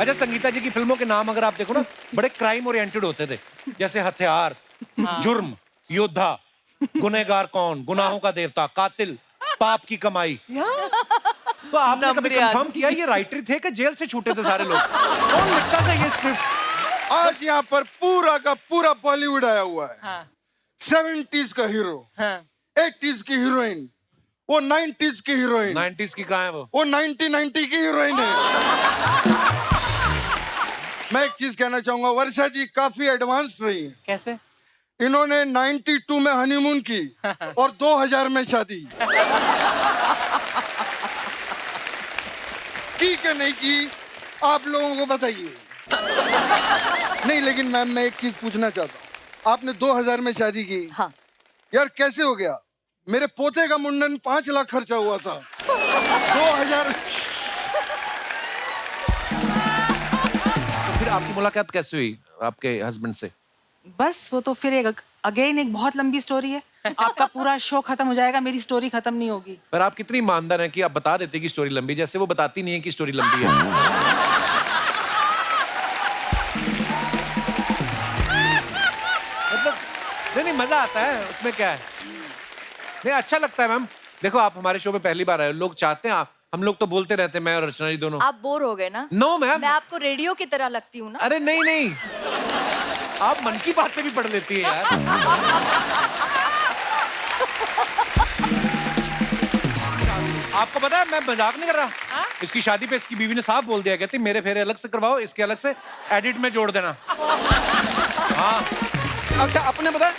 अच्छा, संगीता जी की फिल्मों के नाम अगर आप देखो ना, बड़े क्राइम ओरिएंटेड होते थे, जैसे हथियार, जुर्म, योद्धा, गुनहगार कौन, गुनाहों का देवता, कातिल, पाप की कमाई। तो आपने कभी कंफर्म किया ये राइटर थे कि जेल से छूटे थे सारे लोग? कौन लिखता था ये स्क्रिप्ट? आज यहाँ पर पूरा का पूरा बॉलीवुड आया हुआ है। 70s का हीरो, 80s की हीरोइन, वो 90s की हीरोइन, 90s की कहाँ है वो 1990 की हीरोइन है। मैं एक चीज कहना चाहूंगा, वर्षा जी काफी एडवांस्ड रही हैं। कैसे? इन्होंने 92 में हनीमून की और 2000 में शादी की कि नहीं की, आप लोगों को बताइए। नहीं, लेकिन मैम मैं एक चीज पूछना चाहता हूँ, आपने 2000 में शादी की। हाँ। यार कैसे हो गया? मेरे पोते का मुंडन 5 लाख खर्चा हुआ था। 2000। तो फिर आपकी मुलाकात कैसे हुई आपके हस्बैंड से? बस वो तो फिर एक अगेन एक बहुत लंबी स्टोरी है। आपका पूरा शो खत्म हो जाएगा, मेरी स्टोरी खत्म नहीं होगी। पर आप कितनी ईमानदार हैं कि आप बता देते कि स्टोरी लंबी, जैसे वो बताती नहीं है कि स्टोरी लंबी है। मतलब नहीं, मजा आता है उसमें, क्या है? नहीं, अच्छा लगता है मैम। देखो, आप हमारे शो पे पहली बार आए, लोग चाहते हैं हम लोग तो बोलते रहते हैं, मैं और रचना जी दोनों। आप बोर हो गए ना? नो मैम, मैं आपको रेडियो की तरह लगती हूँ ना? अरे नहीं नहीं, आप मन की बातें भी पढ़ लेती है यार। आपको पता है मैं मजाक नहीं कर रहा। इसकी शादी पे इसकी बीवी ने साफ बोल दिया, कहती मेरे फेरे अलग से करवाओ, इसके अलग से एडिट में जोड़ देना। हाँ। अच्छा, आपने पता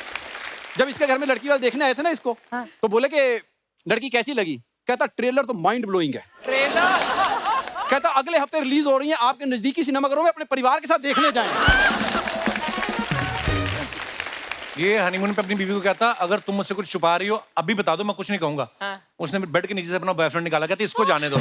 जब इसके घर में लड़की वाले देखने आए थे ना इसको, तो बोले कि लड़की कैसी लगी? कहता ट्रेलर तो माइंड ब्लोइंग है। ट्रेलर कहता अगले हफ्ते रिलीज हो रही है, आपके नजदीकी सिनेमाघरों में अपने परिवार के साथ देखने जाएं। ये हनीमून पे अपनी बीवी को कहता, अगर तुम मुझसे कुछ छुपा रही हो अभी बता दो, मैं कुछ नहीं कहूंगा। उसने बेड के नीचे से अपना बॉयफ्रेंड निकाला, कहती इसको जाने दो।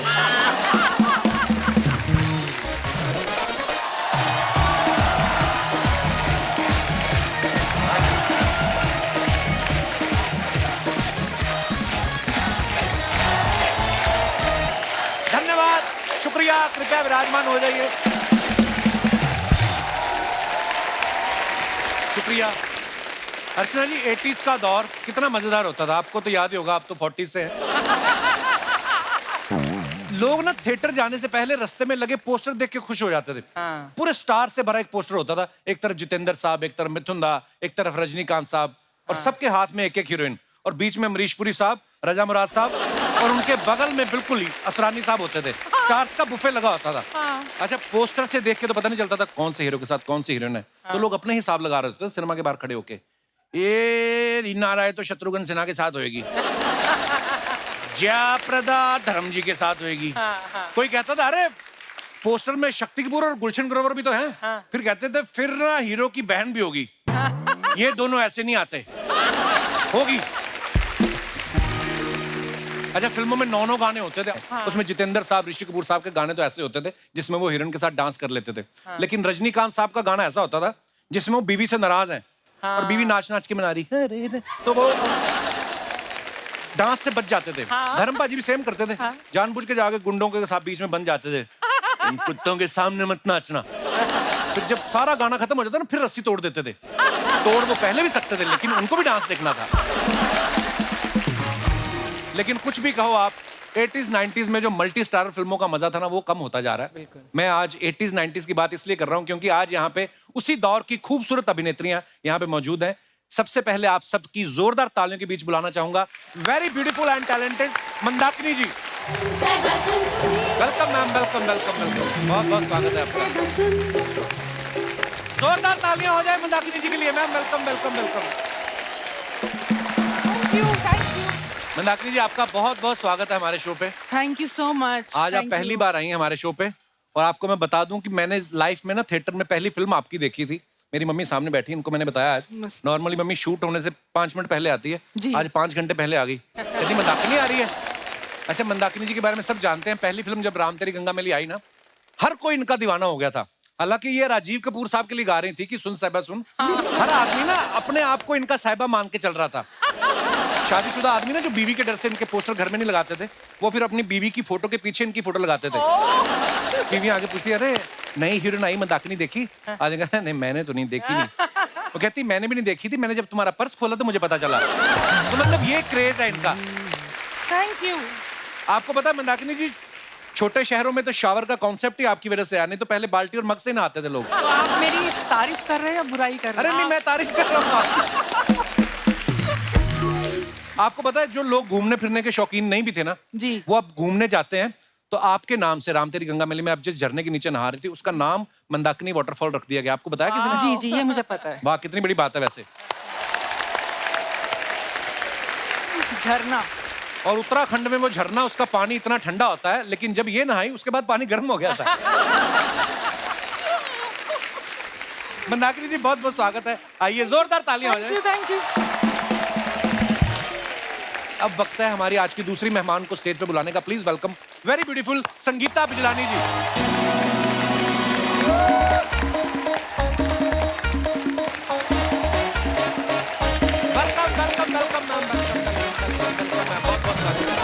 धन्यवाद, शुक्रिया, कृपया विराजमान हो जाइए। शुक्रिया। अर्चना जी, 80s का दौर कितना मजेदार होता था, आपको तो याद ही होगा, आप तो 40 से हैं। लोग ना थिएटर जाने से पहले रास्ते में लगे पोस्टर देख के खुश हो जाते थे। पूरे स्टार से भरा एक पोस्टर होता था, एक तरफ जितेंद्र साहब, एक तरफ मिथुन दा, एक तरफ रजनीकांत साहब, और सबके हाथ में एक एक हीरोइन, और बीच में अमरीश पुरी साहब, रजा मुराद साहब, और उनके बगल में बिल्कुल ही असरानी साहब होते थे। स्टार्स का बुफे लगा होता था। अच्छा, पोस्टर से देख के तो पता नहीं चलता था कौन से हीरो के साथ कौन सी हीरोइन है, तो लोग अपने हिसाब लगा रहे थे सिनेमा के बाहर खड़े होके, ये रीना राय तो शत्रुघ्न सिन्हा के साथ होएगी, जयाप्रदा धर्म जी के साथ होएगी। कोई कहता था अरे पोस्टर में शक्ति कपूर और गुलशन ग्रोवर भी तो हैं। फिर कहते थे फिर ना हीरो की बहन भी होगी, ये दोनों ऐसे नहीं आते, होगी। अच्छा, फिल्मों में 9 गाने होते थे। उसमें जितेंद्र साहब, ऋषि कपूर साहब के गाने तो ऐसे होते थे जिसमें वो हीरोइन के साथ डांस कर लेते थे। लेकिन रजनीकांत साहब का गाना ऐसा होता था जिसमें वो बीवी से नाराज हैं और बीवी नाच नाच के मना रही, तो वो डांस से बच जाते थे। धर्मपा जी भी सेम करते थे, जानबूझ के जाके गुंडों के साथ बीच में बन जाते थे, इन कुत्तों के सामने मत नाचना। फिर जब सारा गाना खत्म हो जाता ना, फिर रस्सी तोड़ देते थे। तोड़ वो पहले भी सकते थे, लेकिन उनको भी डांस देखना था। लेकिन कुछ भी कहो आप, 80s 90s में जो मल्टी स्टार फिल्मों का मजा था ना, वो कम होता जा रहा है। मैं आज 80s 90s की बात इसलिए कर रहा हूं क्योंकि आज यहाँ पे उसी दौर की खूबसूरत अभिनेत्रियां यहाँ पे मौजूद हैं। सबसे पहले आप सबकी जोरदार तालियों के बीच बुलाना चाहूंगा very beautiful and talented Mandakini ji. Welcome ma'am, welcome welcome welcome, बहुत बहुत स्वागत है आपका। जोरदार तालियां हो जाए मंदाकिनी जी के लिए। Ma'am welcome welcome welcome. Mandakini ji, आपका बहुत बहुत स्वागत है हमारे शो पे। Thank you so much. आज आप पहली बार आई हैं हमारे शो पे, और आपको मैं बता दूं कि मैंने लाइफ में ना थिएटर में पहली फिल्म आपकी देखी थी। मेरी मम्मी सामने बैठी, इनको मैंने बताया आज। नॉर्मली मम्मी शूट होने से 5 मिनट पहले आती है, आज 5 घंटे पहले आ गई। कहती मंदाकिनी आ रही है। अच्छा, मंदाकिनी जी के बारे में सब जानते हैं। पहली फिल्म जब राम तेरी गंगा मैली आई ना, हर कोई इनका दीवाना हो गया था। हालांकि ये राजीव कपूर साहब के लिए गा रही थी कि सुन साहिबा सुन। हर आदमी ना अपने आप को इनका साहिबा मान के चल रहा था। शादीशुदा आदमी ना जो बीवी के डर से इनके पोस्टर घर में नहीं लगाते थे, वो फिर अपनी बीवी की फोटो के पीछे इनकी फोटो लगाते थे। बीवी आगे पूछती, अरे नई हीरोइन आई मंदाकिनी देखी? आज कहता नहीं मैंने तो नहीं देखी नहीं। वो कहती मैंने भी नहीं देखी थी, मैंने जब तुम्हारा पर्स खोला तो मुझे पता चला। तो मतलब ये क्रेज है इनका। Thank you. आपको पता है मंदाकिनी जी, छोटे शहरों में तो शावर का कॉन्सेप्ट ही आपकी वजह से आया, नहीं तो पहले बाल्टी और मग से नहाते थे लोग। तो आप मेरी तारीफ कर रहे हैं या बुराई कर रहे अरे हैं? नहीं, मैं तारीफ कर रहा हूँ। आपको पता है जो लोग घूमने फिरने के शौकीन नहीं भी थे ना जी, वो अब घूमने जाते हैं तो आपके नाम से राम तेरी गंगा मैली में आप जिस झरने के नीचे नहा रही थी उसका नाम मंदाकिनी वाटरफॉल रख दिया गया। आपको बताया किसी ने? जी जी, ये मुझे पता है। वाह, कितनी बड़ी बात है वैसे। झरना। और उत्तराखंड में वो झरना, उसका पानी इतना ठंडा होता है, लेकिन जब ये नहाई उसके बाद पानी गर्म हो गया था। मंदाकिनी जी बहुत बहुत स्वागत है, आइए जोरदार तालियां हो जाए। Thank you. अब वक्त है हमारी आज की दूसरी मेहमान को स्टेज पे बुलाने का। Please welcome very beautiful Sangeeta Bijlani ji. Welcome welcome welcome ma'am, welcome ma'am, बहुत बहुत स्वागत है।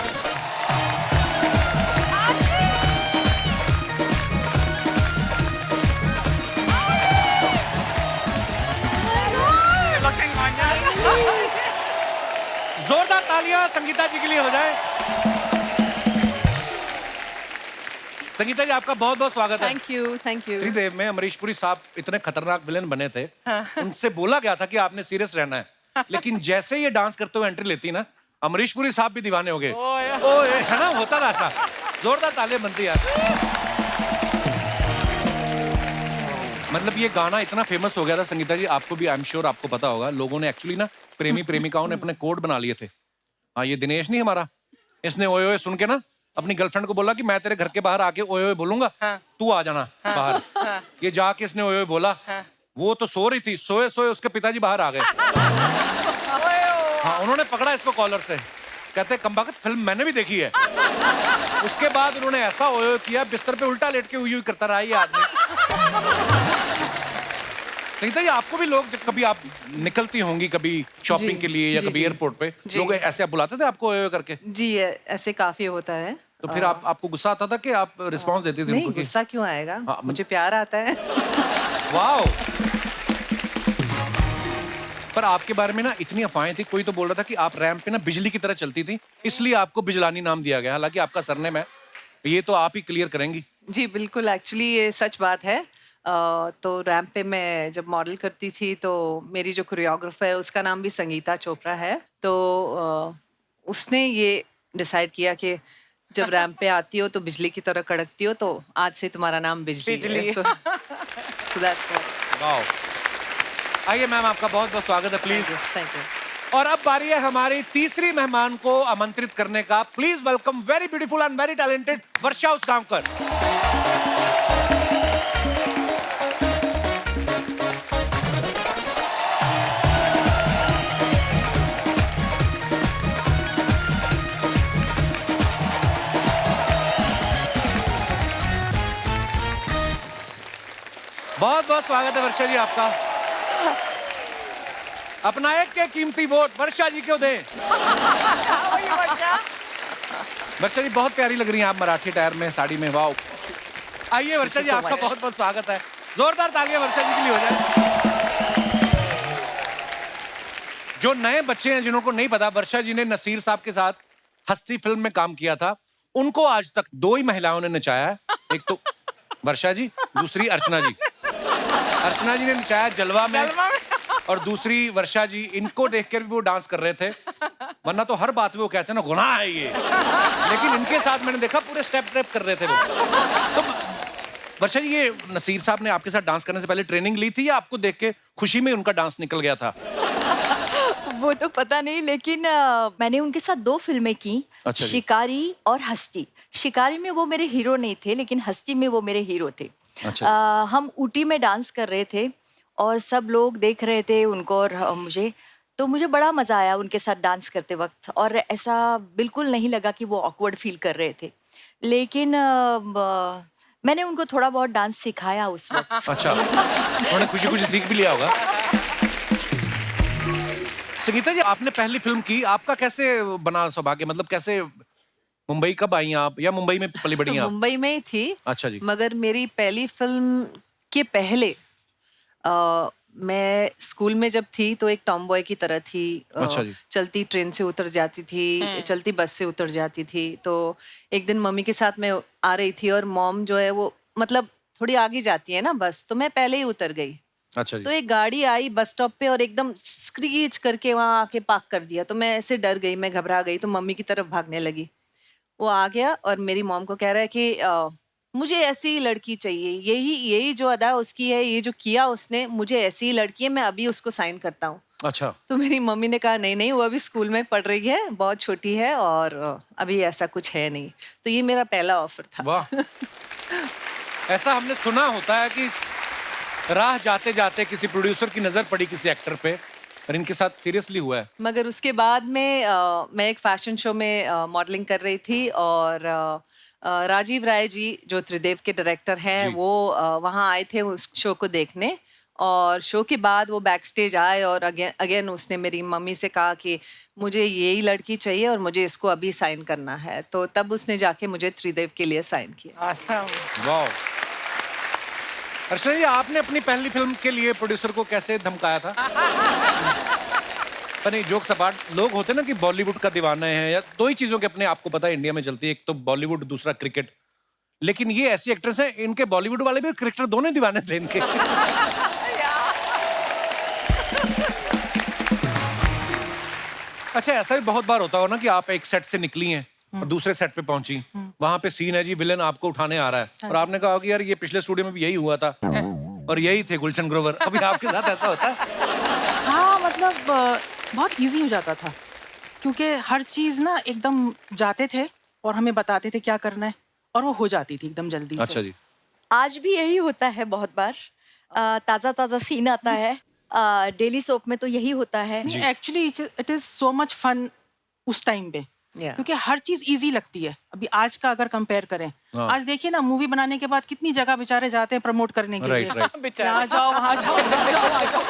जोरदार तालियां संगीता जी के लिए हो जाए। संगीता जी आपका बहुत बहुत स्वागत है। Thank you, thank you. Tridev में अमरीश पुरी साहब इतने खतरनाक विलेन बने थे, उनसे बोला गया था कि आपने सीरियस रहना है, लेकिन जैसे ये डांस करते हुए एंट्री लेती ना, अमरीश पुरी साहब भी दीवाने हो गए। ओए है ना, होता था ऐसा। जोरदार तालियां बनती यार। मतलब ये गाना इतना फेमस हो गया था संगीता जी, आपको भी आई एम श्योर आपको पता होगा, लोगों ने एक्चुअली ना प्रेमी प्रेमिकाओं ने अपने कोड बना लिए थे। हाँ, ये दिनेश नहीं हमारा, इसने ओए ओए सुन के ना अपनी गर्लफ्रेंड को बोला कि मैं तेरे घर के बाहर आके ओए ओए बोलूंगा, तू आ जाना बाहर। ये जाके इसने ओए ओए बोला, वो तो सो रही थी, सोए सोए उसके पिताजी बाहर आ गए। हाँ, उन्होंने पकड़ा इसको कॉलर से, कहते कमबख्त फिल्म मैंने भी देखी है। उसके बाद उन्होंने ऐसा ओए ओए किया, बिस्तर पे उल्टा लेट के हुई करता रहा ये आदमी। संगीता जी आपको भी लोग जब कभी आप निकलती होंगी कभी शॉपिंग के लिए या जी, कभी जी। एयरपोर्ट पे, जी। लोग ऐसे आप बुलाते थे आपको ओए ओए करके? जी, ऐसे काफी होता है। तो फिर आपको गुस्सा आता था कि आप रिस्पॉन्स देती थी नहीं, उनको कि गुस्सा क्यों आएगा? हाँ, मुझे प्यार आता है। वाओ। पर आपके बारे में ना इतनी अफवाहें थी, कोई तो बोल रहा था कि आप रैंप पे ना बिजली की तरह चलती थी, इसलिए आपको बिजलानी नाम दिया गया, हालांकि आपका सरनेम है। ये तो आप ही क्लियर करेंगी। जी बिल्कुल, एक्चुअली ये सच बात है। तो रैंप पे मैं जब मॉडल करती थी तो मेरी जो कोरियोग्राफर है उसका नाम भी संगीता चोपड़ा है। तो उसने ये डिसाइड किया कि जब रैंप पे आती हो तो बिजली की तरह कड़कती हो, तो आज से तुम्हारा नाम बिजली है। So that's what। वाओ। आइए मैम, आपका बहुत बहुत स्वागत है, प्लीज। Thank you. और अब बारी है हमारी तीसरी मेहमान को आमंत्रित करने का। Please welcome very beautiful and very talented Varsha Usgaonkar. बहुत बहुत स्वागत है वर्षा जी आपका। अपना एक के कीमती वोट वर्षा जी को दें। वर्षा जी बहुत प्यारी लग रही हैं आप मराठी टायर में, साड़ी में, वाओ। आइए वर्षा जी, आपका बहुत बहुत स्वागत है। जोरदार तालियां वर्षा जी के लिए हो जाए। जो नए बच्चे हैं जिनको नहीं पता, वर्षा जी ने नसीर साहब के साथ हस्ती फिल्म में काम किया था। उनको आज तक दो ही महिलाओं ने नचाया है, एक तो वर्षा जी, दूसरी अर्चना जी। अर्चना जी ने नचाया जलवा में, और दूसरी वर्षा जी। इनको देखकर भी वो डांस कर रहे थे, वरना तो हर बात में वो कहते हैं ना गुनाह है ये, लेकिन इनके साथ मैंने देखा पूरे स्टेप ट्रेप कर रहे थे वो। तो वर्षा जी, ये नसीर साहब ने आपके साथ डांस करने से पहले ट्रेनिंग ली थी या आपको देख के खुशी में उनका डांस निकल गया था? वो तो पता नहीं, लेकिन मैंने उनके साथ 2 फिल्में की। अच्छा जी। शिकारी और हस्ती। शिकारी में वो मेरे हीरो नहीं थे, लेकिन हस्ती में वो मेरे हीरो थे। अच्छा। हम ऊटी में डांस कर रहे थे और सब लोग देख रहे थे उनको और मुझे, तो मुझे बड़ा मजा आया उनके साथ डांस करते वक्त, और ऐसा बिल्कुल नहीं लगा कि वो ऑकवर्ड फील कर रहे थे। लेकिन मैंने उनको थोड़ा बहुत डांस सिखाया उस वक्त। अच्छा, उन्होंने खुशी खुशी सीख भी लिया होगा। संगीता जी, आपने पहली फिल्म की, आपका कैसे बना सौभाग्य, मतलब कैसे मुंबई कब आई आप, या मुंबई में पली बड़ी हैं आप? मुंबई में ही थी। अच्छा जी। मगर मेरी पहली फिल्म के पहले मैं स्कूल में जब थी तो एक टॉम बॉय की तरह थी। अच्छा जी। चलती ट्रेन से उतर जाती थी, चलती बस से उतर जाती थी। तो एक दिन मम्मी के साथ मैं आ रही थी और मॉम जो है वो मतलब थोड़ी आगे जाती है ना बस, तो मैं पहले ही उतर गई। अच्छा तो जी। एक गाड़ी आई बस स्टॉप पे और एकदम स्क्रीच करके वहां आके पार्क कर दिया। तो मैं ऐसे डर गई, मैं घबरा गई, तो मम्मी की तरफ भागने लगी। वो आ गया और मेरी मॉम को कह रहा है कि मुझे ऐसी ही लड़की चाहिए, यही यही जो अदा उसकी है, ये जो किया उसने, मुझे ऐसी ही लड़की है, मैं अभी उसको साइन करता हूँ। अच्छा। तो मेरी मम्मी ने कहा नहीं नहीं, वो अभी स्कूल में पढ़ रही है, बहुत छोटी है और अभी ऐसा कुछ है नहीं। तो ये मेरा पहला ऑफर था। वाह। ऐसा हमने सुना होता है कि राह जाते जाते किसी प्रोड्यूसर की नजर पड़ी किसी एक्टर पे, और इनके साथ सीरियसली हुआ है। मगर उसके बाद में मैं एक फैशन शो में मॉडलिंग कर रही थी और राजीव राय जी जो त्रिदेव के डायरेक्टर हैं जी। वो वहाँ आए थे उस शो को देखने। और शो के बाद वो बैक स्टेज आए और अगेन उसने मेरी मम्मी से कहा कि मुझे यही लड़की चाहिए और मुझे इसको अभी साइन करना है। तो तब उसने जाके मुझे त्रिदेव के लिए साइन किया। वाह। अर्चना जी, आपने अपनी पहली फिल्म के लिए प्रोड्यूसर को कैसे धमकाया था? नहीं, जोक्स अपार्ट, लोग होते हैं ना कि बॉलीवुड का दीवाना है, या दो ही चीजों के अपने आपको पता है इंडिया में चलती है, एक तो बॉलीवुड, दूसरा क्रिकेट। लेकिन ये ऐसी एक्ट्रेस है, इनके बॉलीवुड वाले भी क्रिकेटर दोनों दीवाने थे इनके। अच्छा, ऐसा भी बहुत बार होता हो ना कि आप एक सेट से निकली हैं और दूसरे सेट पे पहुंची, वहां पे सीन है जी, विलेन आपको उठाने आ रहा है और आपने कहा कि यार ये पिछले स्टूडियो में भी यही हुआ था और यही थे गुलशन ग्रोवर। अभी आपके साथ ऐसा होता है? हाँ, मतलब बहुत इजी हो जाता था क्योंकि हर चीज ना एकदम जाते थे और हमें बताते थे क्या करना है और वो हो जाती थी एकदम जल्दी से। अच्छा जी। आज भी यही होता है बहुत बार। ताजा ताजा सीन आता है। डेली सोप में तो यही होता है। Actually it is so much fun उस टाइम पे, क्योंकि हर चीज इजी लगती है। अभी आज का अगर कंपेयर करें, आज देखिए ना, मूवी बनाने के बाद कितनी जगह बेचारे जाते हैं प्रमोट करने के लिए। यहाँ जाओ, वहाँ जाओ, यहाँ जाओ, वहाँ जाओ।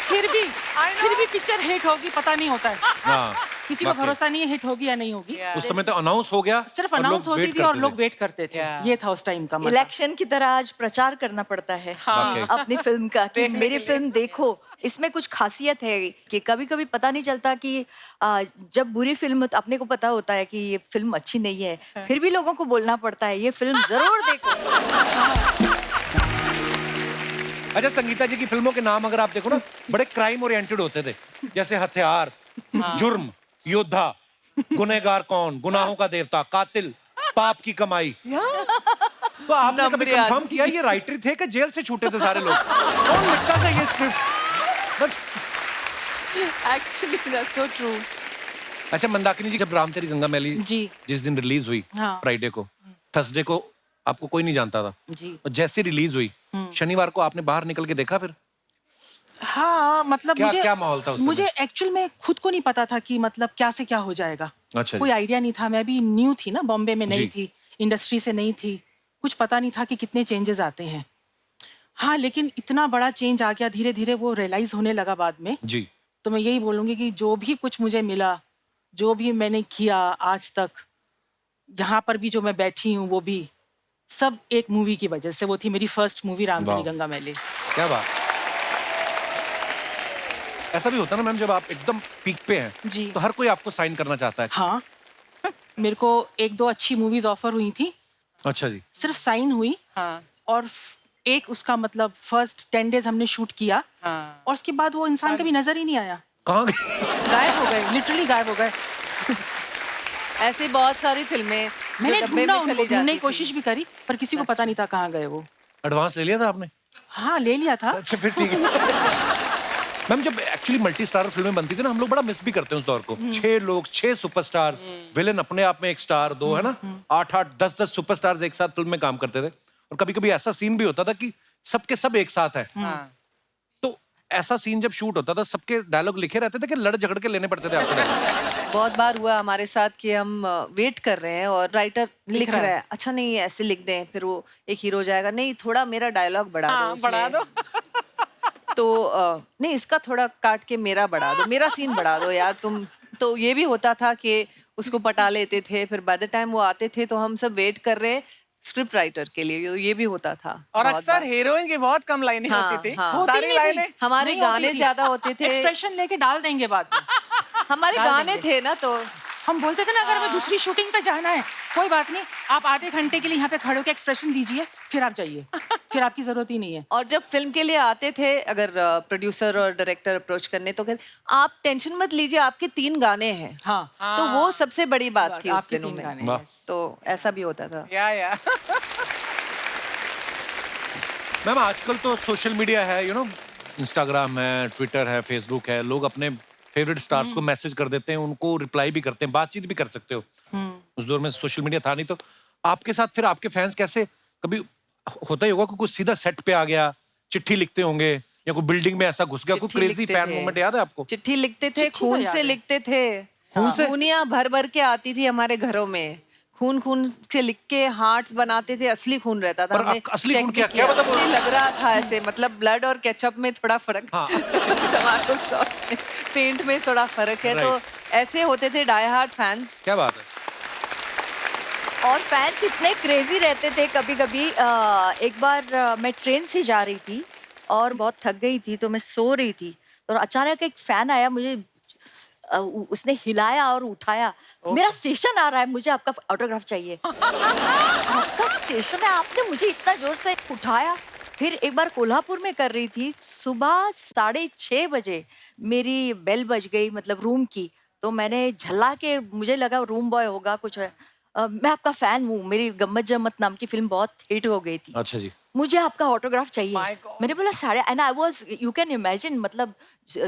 फिर भी पिक्चर हिट होगी पता नहीं होता है। हाँ, किसी को भरोसा नहीं है हिट होगी या नहीं होगी। उस समय तो अनाउंस हो गया, सिर्फ और लोग अनाउंस होती वेट थी और करते लोग थे। वेट करते थे। ये था उस टाइम का मजा। इलेक्शन की तरह आज प्रचार करना पड़ता है वाकई। अपनी फिल्म का कि मेरी फिल्म देखो। इसमें कुछ खासियत है कि कभी कभी पता नहीं चलता कि जब बुरी फिल्म, अपने को पता होता है कि ये फिल्म अच्छी नहीं है, फिर भी लोगों को बोलना पड़ता है ये फिल्म जरूर देखो। अच्छा, संगीता जी की फिल्मों के नाम अगर आप देखो ना, बड़े क्राइम ओरिएंटेड होते थे, जैसे हथियार, जुर्म, योद्धा, गुनहगार कौन, गुनाहों का देवता, कातिल, पाप की कमाई। तो आपने कभी कंफर्म किया ये राइटर थे कि जेल से छूटे थे सारे लोग? कौन लिखता था ये script? Actually that's so true. अच्छा, मंदाकिनी जी, जब राम तेरी गंगा मैली जी। जिस दिन रिलीज हुई, हाँ। फ्राइडे को, थर्सडे को आपको कोई नहीं जानता था जी। और जैसे रिलीज हुई, शनिवार को आपने बाहर निकल के देखा फिर? हाँ, मतलब क्या माहौल था उस समय? मुझे एक्चुअल में खुद को नहीं पता था कि मतलब क्या से क्या हो जाएगा। अच्छा कोई आइडिया नहीं था। मैं भी न्यू थी ना, बॉम्बे में नहीं जी। थी, इंडस्ट्री से नहीं थी, कुछ पता नहीं था कि कितने चेंजेस आते हैं। हाँ, लेकिन इतना बड़ा चेंज आ गया, धीरे धीरे वो रियलाइज होने लगा बाद में। जी। तो मैं यही बोलूंगी कि जो भी कुछ मुझे मिला, जो भी मैंने किया आज तक, यहाँ पर भी जो मैं बैठी हूँ, वो भी सब एक मूवी की वजह से। वो थी मेरी फर्स्ट मूवी, राम तेरी गंगा मैली। क्या बात। ऐसा भी होता है ना मैम, जब आप एकदम पीक पे हैं जी। तो हर कोई आपको साइन करना चाहता है। हाँ, मेरे को एक दो अच्छी मूवीज ऑफर हुई थी, अच्छा जी। सिर्फ साइन हुई। हाँ। और एक उसका मतलब फर्स्ट 10 डेज हमने शूट किया हाँ। और उसके बाद वो इंसान कभी नजर ही नहीं आया। कहाँ गए? गायब हो गए, लिटरली गायब हो गए। ऐसी बहुत सारी फिल्में जो मैंने डब्बे ढूंढा में उनको, चली ढूंढने जाती की कोशिश भी करी, पर किसी को पता नहीं था कहाँ गए वो। एडवांस ले लिया था आपने? हाँ, ले लिया था। अच्छा, फिर ठीक है। मैम, जब एक्चुअली मल्टी स्टार फिल्में बनती थी ना, हम लोग बड़ा मिस भी करते हैं उस दौर को। 6 लोग, 6 सुपरस्टार, विलेन अपने आप में एक स्टार, 2 है ना, 8-8, 10-10 सुपरस्टार्स एक साथ फिल्म में काम करते थे। और कभी कभी ऐसा सीन भी होता था कि सबके सब एक साथ है। तो ऐसा सीन जब शूट होता था, सबके डायलॉग लिखे रहते थे कि लड़ झगड़ के लेने पड़ते थे आपको? बहुत बार हुआ हमारे साथ कि हम वेट कर रहे हैं और राइटर लिख रहा है, अच्छा नहीं ऐसे लिख दें, फिर वो एक हीरो जाएगा, नहीं थोड़ा मेरा डायलॉग बढ़ा दो उसमें। बढ़ा दो। तो नहीं इसका थोड़ा काट के मेरा बढ़ा दो, मेरा सीन बढ़ा दो यार, तो ये भी होता था कि उसको पटा लेते थे, फिर बाय द टाइम वो आते थे तो हम सब वेट कर रहे स्क्रिप्ट राइटर के लिए, ये भी होता था। और बहुत अक्सर बार। हीरोइन की बहुत कम लाइनें हाँ, होती थी, हाँ। होती सारी नहीं थी। लाइनें हमारे नहीं होती गाने थी। ज्यादा होते थे, एक्सप्रेशन लेके डाल देंगे बाद में। हमारे डाल गाने देंगे। थे ना, तो हम बोलते थे ना अगर हमें दूसरी शूटिंग पे जाना है कोई बात नहीं, आप आधे घंटे के लिए यहाँ पे खड़े होकर एक्सप्रेशन दीजिए, फिर आप जाइए, फिर आपकी जरूरत ही नहीं है। और जब फिल्म के लिए आते थे, अगर प्रोड्यूसर और डायरेक्टर अप्रोच करने, तो कहते आप टेंशन मत लीजिए, आपके 3 गाने हैं। हाँ तो वो सबसे बड़ी बात थी उस आपके दिनों 3 में। गाने वाह। yes। तो ऐसा भी होता था। या मैम आजकल तो सोशल मीडिया है, इंस्टाग्राम है, ट्विटर है, फेसबुक है, लोग अपने फेवरेट स्टार्स को मैसेज कर देते हैं, उनको रिप्लाई भी करते हैं, बातचीत भी कर सकते हो। उस दौर में सोशल मीडिया था नहीं, तो आपके साथ फिर आपके फैंस कैसे, कभी होता ही होगा कि कुछ सीधा सेट पे आ गया, चिट्ठी लिखते होंगे या कोई बिल्डिंग में ऐसा घुस गया, कोई चिट्ठी क्रेजी लिखते फैन थे। मोमेंट याद है आपको? चिट्ठी लिखते थे, चिट्ठी तो खून याद से है। लिखते थे, खून से? खूनियां भर भर के आती थी हमारे घरों में, खून से लिख के हार्ट्स बनाते थे, असली खून रहता था। पर हमने असली check खून भी क्या- क्या किया। मतलब वो- नहीं लग रहा था ऐसे, मतलब ब्लड और केचप में थोड़ा फर्क, हाँ। टमाटो सॉस में, पेंट में थोड़ा फर्क है। तो ऐसे होते थे डाई हार्ड फैंस। क्या बात है? और फैंस इतने क्रेजी रहते थे। कभी कभी एक बार मैं ट्रेन से जा रही थी और बहुत थक गई थी, तो मैं सो रही थी, तो अचानक एक फैन आया, मुझे उसने हिलाया और उठाया, मेरा स्टेशन आ रहा है, मुझे आपका ऑटोग्राफ चाहिए। आपका स्टेशन है, आपने मुझे इतना जोर से उठाया। फिर एक बार कोल्हापुर में कर रही थी, सुबह 6:30 बजे मेरी बेल बज गई, मतलब रूम की। तो मैंने झल्ला के, मुझे लगा रूम बॉय होगा कुछ है, मैं आपका फैन हूँ, मेरी गम्मत जम्मत नाम की फिल्म बहुत हिट हो गई थी, अच्छा जी। मुझे आपका ऑटोग्राफ My चाहिए। God. मैंने बोला 6:30, and I was, you can imagine, मतलब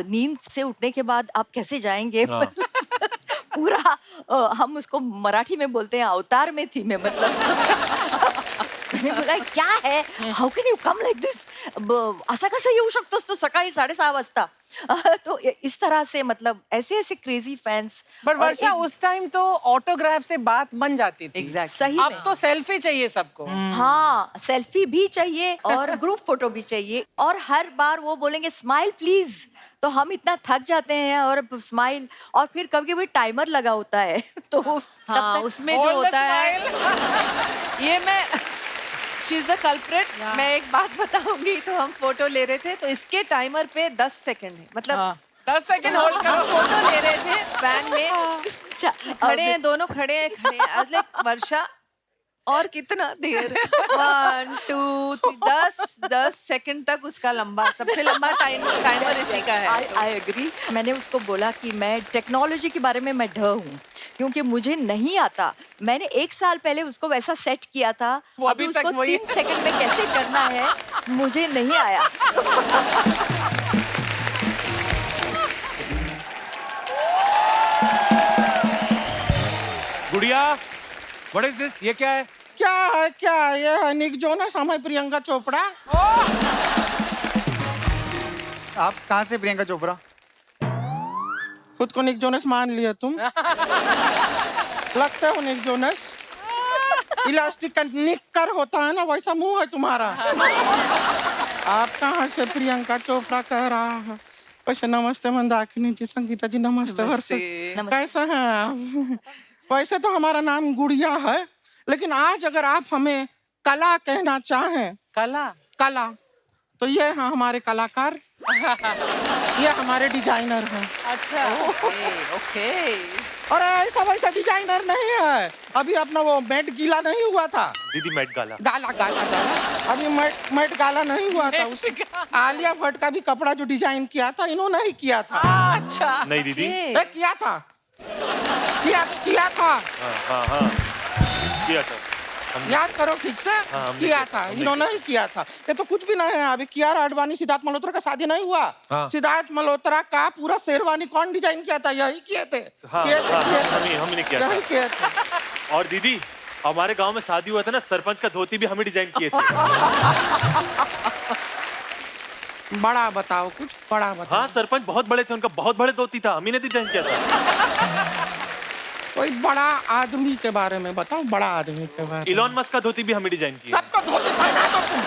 नींद से उठने के बाद आप कैसे जाएंगे। हाँ। मतलब पूरा हम उसको मराठी में बोलते हैं, अवतार में थी मैं, मतलब मैंने बोला क्या है, how can you come like this, असा कसा येऊ शकतोस तू सकाळी 6:30 वाजता। तो इस तरह से, मतलब ऐसे ऐसे क्रेजी फैंस। पर वर्षा उस टाइम तो ऑटोग्राफ से बात बन जाती थी। एग्जैक्ट। सही अब में। तो सेल्फी चाहिए सबको। हाँ, सेल्फी भी चाहिए और ग्रुप फोटो भी चाहिए, और हर बार वो बोलेंगे स्माइल प्लीज, तो हम इतना थक जाते हैं, और स्माइल, और फिर कभी कभी टाइमर लगा होता है तो हाँ, उसमें जो Hold the होता है, smile. ये मैं शी इज अ कल्प्रिट। मैं एक बात बताऊंगी, तो हम फोटो ले रहे थे, तो इसके टाइमर पे 10 सेकंड है, मतलब हाँ। 10 सेकंड होल्ड हम करो। फोटो ले रहे थे वैन में, खड़े हैं दोनों, खड़े हैं आज लाइक वर्षा, और कितना देर, 1 2 3 10 सेकंड तक उसका लंबा, सबसे लंबा टाइमर इसी का है। I agree. मैंने उसको बोला कि मैं टेक्नोलॉजी के बारे में मैं ढ हूँ, क्योंकि मुझे नहीं आता। मैंने 1 साल पहले उसको वैसा सेट किया था, वो अभी अभी तक उसको वही 3 सेकंड में कैसे करना है मुझे नहीं आया। गुड़िया, व्हाट इज दिस? ये क्या है? क्या है ये है निक जोनस, हम है प्रियंका चोपड़ा। आप कहाँ से प्रियंका चोपड़ा? खुद को निक जोनस मान लिया तुम? लगते हो निक जोनस। इलास्टिक का निक्कर होता है ना, वैसा मुंह है तुम्हारा। आप कहाँ से प्रियंका चोपड़ा कह रहा है? वैसे नमस्ते मंदाकिनी जी, संगीता जी नमस्ते। वर्षा जी, कैसे हैं आप? वैसे तो हमारा नाम गुड़िया है, लेकिन आज अगर आप हमें कला कहना चाहें, कला, तो ये हैं हमारे कलाकार, ये हमारे डिजाइनर हैं। अच्छा। ओके। और ऐसा वैसा डिजाइनर नहीं है। अभी अपना वो मेट गीला नहीं हुआ था, दीदी मेट गाला। गाला गाला गाला, अभी मेट गाला नहीं हुआ था। उस आलिया भट्ट का भी कपड़ा जो डिजाइन किया था, इन्होंने ही किया था। अच्छा। नहीं दीदी। किया था, किया था। हाँ किया था। याद करो ठीक से। किया था, इन्होंने ही किया था। ये तो कुछ भी नहीं है। अभी कियारा आडवाणी सिद्धार्थ मल्होत्रा का शादी नहीं हुआ, हाँ। सिद्धार्थ मल्होत्रा का पूरा शेरवानी कौन डिजाइन किया था? यही किए थे। हमने किया यही था। किए थे। और दीदी, हमारे गांव में शादी हुआ था ना, सरपंच का धोती भी हमें डिजाइन किए थे। बड़ा बताओ, कुछ बड़ा बताओ। हाँ, सरपंच बहुत बड़े थे, उनका बहुत बड़े धोती था, हमें ने डिजाइन किया था। कोई बड़ा आदमी के बारे में बताओ, बड़ा आदमी के बारे में। इलॉन मस्क का धोती भी हमें डिजाइन किया। सबको धोती पहना दो तुम।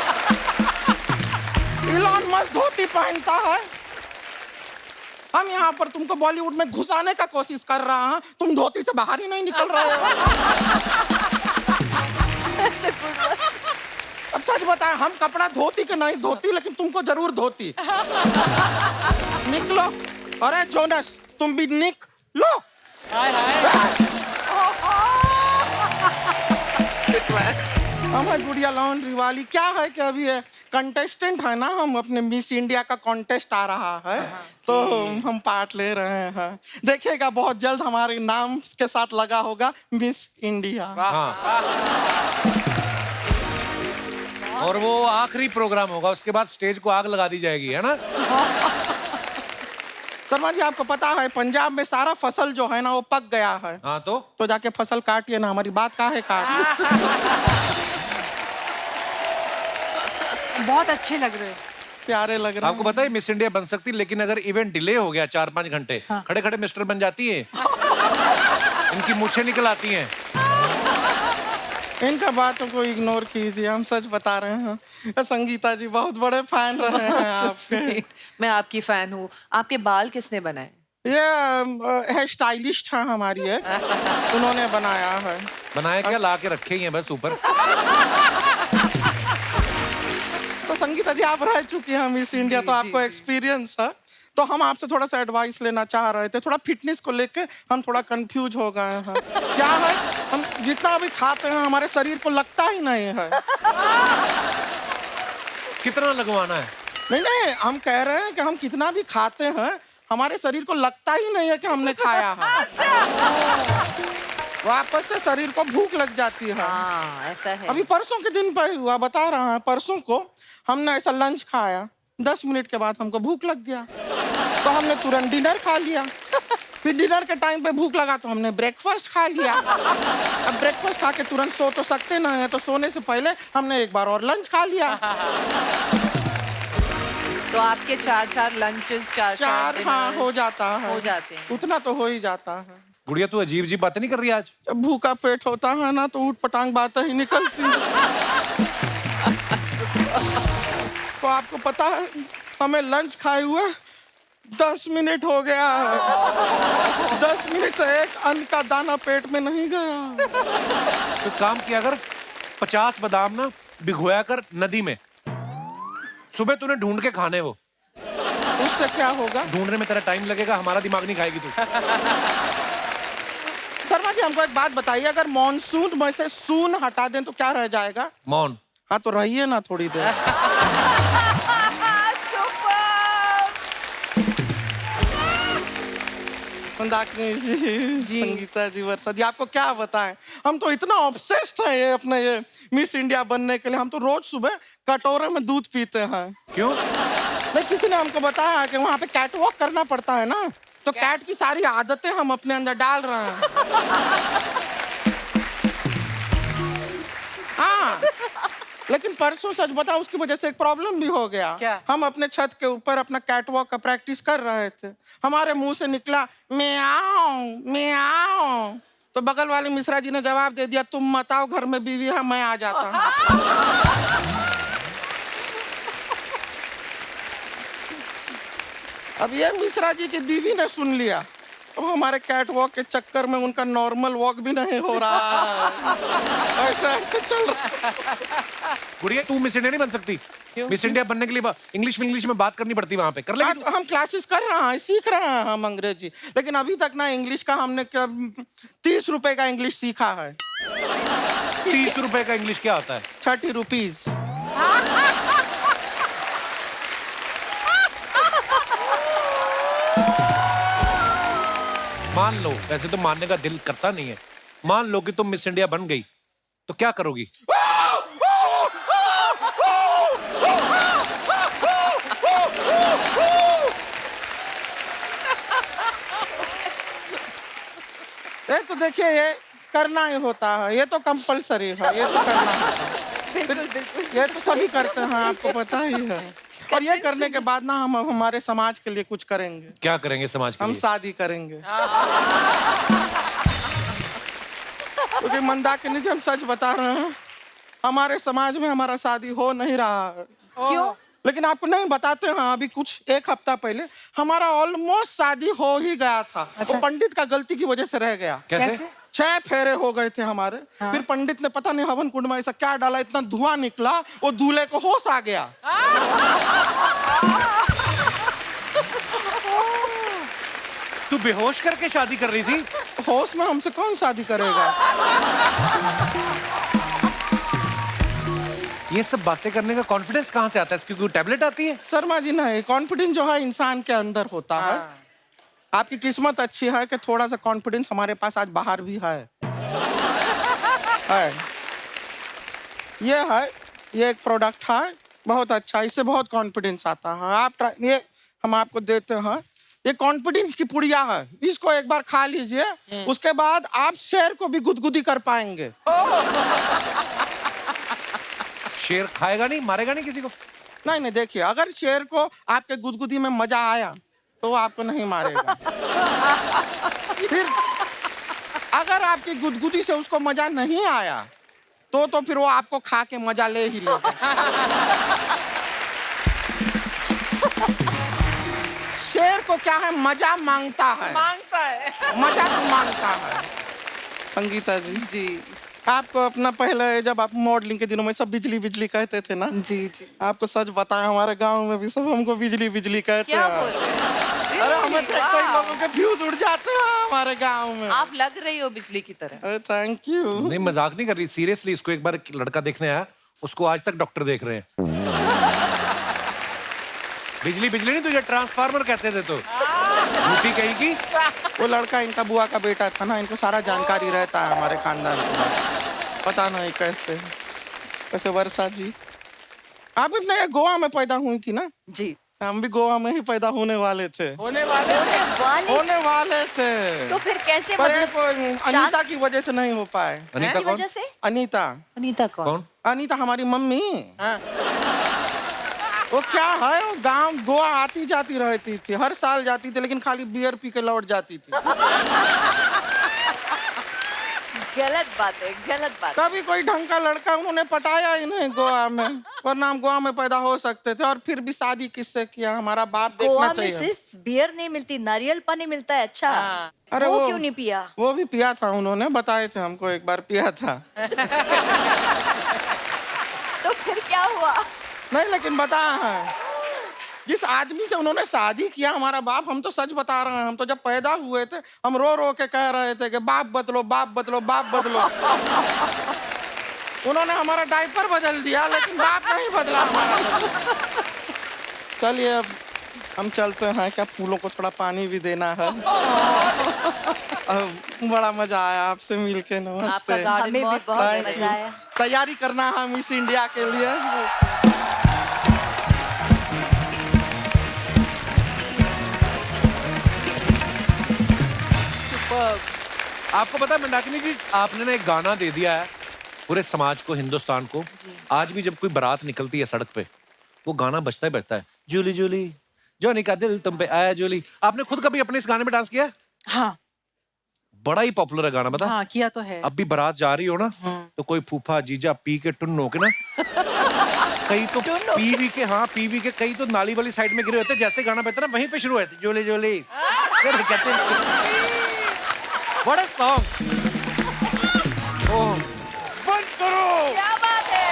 इलॉन मस्क धोती पहनता है, हम यहाँ पर तुमको बॉलीवुड में घुसाने का कोशिश कर रहा हैं, तुम धोती से बाहर ही नहीं निकल रहे हो। अब सच बताएं, हम कपड़ा धोती के नहीं धोती, लेकिन तुमको जरूर धोती। निकलो। अरे जोनस, तुम भी निकलो। हमारी गुड़िया लॉन्ड्री वाली क्या है कि अभी कंटेस्टेंट है ना, हम अपने मिस इंडिया का कॉन्टेस्ट आ रहा है, तो हम पार्ट ले रहे हैं। देखिएगा बहुत जल्द हमारे नाम के साथ लगा होगा मिस इंडिया। और वो आखिरी प्रोग्राम होगा, उसके बाद स्टेज को आग लगा दी जाएगी, है ना? शर्मा जी, आपको पता है पंजाब में सारा फसल जो है ना वो पक गया है। हाँ तो जाके फसल काटिए ना, हमारी बात काहे काट। बहुत अच्छे लग रहे हैं, प्यारे लग रहे हैं। आपको पता है मिस इंडिया बन सकती, लेकिन अगर इवेंट डिले हो गया 4-5 घंटे, खड़े खड़े मिस्टर बन जाती है। इनकी मूछें निकल आती हैं। इनका बातों को इग्नोर कीजिए, हम सच बता रहे हैं। संगीता जी बहुत बड़े फैन रहे हैं आपके। मैं आपकी फैन हूँ। आपके बाल किसने बनाए? ये है स्टाइलिस्ट है हमारी है, उन्होंने बनाया है। बनाया क्या, ला के रखे ही हैं बस ऊपर। तो संगीता जी, आप रह चुकी हैं मिस इंडिया, तो आपको एक्सपीरियंस है, तो हम आपसे थोड़ा सा एडवाइस लेना चाह रहे थे। थोड़ा फिटनेस को लेके हम थोड़ा कंफ्यूज हो गए हैं। क्या है, हम जितना भी खाते हैं हमारे शरीर को लगता ही नहीं है। कितना लगवाना है? नहीं, हम कह रहे हैं कि हम कितना भी खाते हैं हमारे शरीर को लगता ही नहीं है कि हमने खाया है। वापस से शरीर को भूख लग जाती है। ऐसा है। अभी परसों के दिन पे हुआ, बता रहा है, परसों को हमने ऐसा लंच खाया, 10 मिनट के बाद हमको भूख लग गया, तो हमने तुरंत डिनर खा लिया। फिर डिनर के टाइम पे भूख लगा तो हमने ब्रेकफास्ट खा लिया। अब ब्रेकफास्ट खा के तुरंत सो तो सकते नहीं है, तो सोने से पहले हमने एक बार और लंच खा लिया। तो आपके 4 लंचेस, 4 हाँ हो जाता है, हो जाते हैं। उतना तो हो ही जाता है। गुड़िया, तू अजीब अजीब बातें नहीं कर रही आज? जब भूखा पेट होता है ना तो ऊट पटांग बातें ही निकलती। तो आपको पता है हमें लंच खाए हुए 10 मिनट हो गया है। 10 मिनट से एक अन्न का दाना पेट में नहीं गया। तो काम किया कर, 50 बादाम ना भिगोया कर नदी में, सुबह तूने ढूंढ के खाने वो। उससे क्या होगा? ढूंढने में तेरा टाइम लगेगा, हमारा दिमाग नहीं खाएगी तू। शर्मा जी, हमको एक बात बताइए, अगर मॉनसून में से सून हटा दें तो क्या रह जाएगा? मौन। हाँ, तो रहिए ना थोड़ी देर। मंदाकिनी जी, संगीता जी, वर्षा जी, आपको क्या बताएं, हम तो इतना ऑब्सेस्ड हैं ये अपने ये मिस इंडिया बनने के लिए। हम तो रोज सुबह कटोरे में दूध पीते हैं। क्यों? नहीं, किसी ने हमको बताया कि वहाँ पे कैट वॉक करना पड़ता है ना, तो कैट की सारी आदतें हम अपने अंदर डाल रहे हैं। हाँ, लेकिन परसों सच बताओ उसकी वजह से एक प्रॉब्लम भी हो गया। क्या? हम अपने छत के ऊपर अपना कैट वॉक का प्रैक्टिस कर रहे थे, हमारे मुंह से निकला म्याऊं म्याऊं, तो बगल वाले मिश्रा जी ने जवाब दे दिया, तुम मत आओ, घर में बीवी है, मैं आ जाता हूँ। अब ये मिश्रा जी की बीवी ने सुन लिया, अब हमारे कैट वॉक के चक्कर में उनका नॉर्मल वॉक भी नहीं हो रहा है। ऐसा ऐसे चल रहा है। गुड़िया, तू मिस इंडिया नहीं बन सकती। मिस इंडिया बनने के लिए इंग्लिश में बात करनी पड़ती है, वहां पे कर लेगी तू? हम क्लासेस कर रहे हैं, सीख रहे हैं हम अंग्रेजी, लेकिन अभी तक ना इंग्लिश का हमने 30 रुपए का इंग्लिश सीखा है। 30 रुपए का इंग्लिश क्या होता है? 30 रुपीज। मान लो, वैसे तो मानने का दिल करता नहीं है, मान लो कि तुम मिस इंडिया बन गई, तो क्या करोगी? ये तो देखिए, ये करना ही होता है, ये तो कंपलसरी है, ये तो करना होता है। ये तो सभी करते हैं, आपको पता ही है। और ये करने के बाद ना हम हमारे समाज के लिए कुछ करेंगे। क्या करेंगे समाज के हम लिए? शादी करेंगे। क्योंकि मंदाकिनी जी, हम सच बता रहे हैं, हमारे समाज में हमारा शादी हो नहीं रहा है। क्यों? लेकिन आपको नहीं बताते हैं, अभी कुछ 1 हफ्ता पहले हमारा ऑलमोस्ट शादी हो ही गया था। वो पंडित का गलती की वजह से रह गया। कैसे? 6 फेरे हो गए थे हमारे। फिर पंडित ने पता नहीं हवन कुंड में ऐसा क्या डाला, इतना धुआं निकला, वो दूल्हे को होश आ गया। तू बेहोश करके शादी कर रही थी? होश में हमसे कौन शादी करेगा? ये सब बातें करने का कॉन्फिडेंस कहाँ से आता है? इसकी कोई टैबलेट आती है? शर्मा जी नहीं, कॉन्फिडेंस जो है इंसान के अंदर होता है। आपकी किस्मत अच्छी है कि थोड़ा सा कॉन्फिडेंस हमारे पास आज बाहर भी है। ये एक प्रोडक्ट है, बहुत अच्छा, इससे बहुत कॉन्फिडेंस आता है। आप ये हम आपको देते हैं, ये कॉन्फिडेंस की पुड़िया है। इसको एक बार खा लीजिए, उसके बाद आप शेर को भी गुदगुदी कर पाएंगे। शेर खाएगा नहीं, मारेगा नहीं किसी को? नहीं, देखिए, अगर शेर को आपके गुदगुदी में मजा आया तो वो आपको नहीं मारेगा। फिर अगर आपकी गुदगुदी से उसको मजा नहीं आया तो फिर वो आपको खा के मजा ले ही लेगा। शेर को क्या है, मजा मांगता है। मजा तो मांगता है। संगीता जी, जी आपको अपना पहले जब आप मॉडलिंग के दिनों में सब बिजली बिजली कहते थे ना, जी जी, आपको सच बताएं, हमारे गांव में भी सब हमको बिजली बिजली कहते क्या हैं। बोल रहे हैं? अरे हमें कई लोगों के फ्यूज उड़ जाते हैं हमारे गांव में। आप लग रही हो बिजली की तरह। Thank you. नहीं, मजाक नहीं कर रही, सीरियसली। इसको एक बार एक लड़का देखने आया, उसको आज तक डॉक्टर देख रहे हैं। बिजली बिजली नहीं, तुझे ट्रांसफार्मर कहते थे तो झूठी कहेगी। वो लड़का इनका बुआ का बेटा था ना, इनको सारा जानकारी रहता है हमारे खानदान का। पता नहीं कैसे वर्षा जी, आप अपने गोवा में पैदा हुई थी ना? जी, हम भी गोवा में ही पैदा होने वाले थे। होने वाले थे। तो फिर कैसे, पर मतलब अनीता की वजह से नहीं हो पाए। अनीता कौन? वजह से? अनीता कौन? अनीता हमारी मम्मी। वो क्या है, वो गांव गोवा आती जाती रहती थी, हर साल जाती थी, लेकिन खाली बियर पी के लौट जाती थी। गलत बात है, गलत बात। कभी कोई ढंग का लड़का उन्होंने पटाया ही नहीं गोवा में, वरना हम गोवा में पैदा हो सकते थे। और फिर भी शादी किससे किया, हमारा बाप देखना गोवा में चाहिए। सिर्फ बियर नहीं मिलती, नारियल पानी मिलता है। अच्छा, अरे वो क्यों नहीं पिया? वो भी पिया था, उन्होंने बताए थे हमको, एक बार पिया था। तो फिर क्या हुआ? नहीं, लेकिन बताया है, जिस आदमी से उन्होंने शादी किया हमारा बाप, हम तो सच बता रहे हैं, हम तो जब पैदा हुए थे हम रो रो के कह रहे थे कि बाप बदलो, बाप बदलो, बाप बदलो। उन्होंने हमारा डायपर बदल दिया, लेकिन बाप नहीं बदला हमारा। चलिए अब हम चलते हैं, क्या फूलों को थोड़ा पानी भी देना है। बड़ा मजा आया आपसे मिलके, नमस्ते। हमें भी बहुत मजा आया। तैयारी करना है मिस इंडिया के लिए। आपको पता है मंदाकिनी जी, आपने ना एक गाना दे दिया है पूरे समाज को, हिंदुस्तान को। आज भी जब कोई बारात निकलती है सड़क पे, वो गाना बजता ही बजता है, जूली जूली जॉनी का दिल तुम पे आया जूली। आपने खुद कभी अपने इस गाने पे डांस किया? हाँ, बड़ा ही पॉपुलर है गाना, बता। हाँ, किया तो है। अब भी बारात जा रही हो ना, तो कोई फूफा जीजा पी के टुन्न हो के ना, कई तो पीवी के, हाँ पीवी के, कई तो नाली वाली साइड में गिरे होते, जैसे गाना बजता ना वहीं पे शुरू होते, जोले जोले कहते हैं। What a song! ओह, बंद करो! क्या बात है?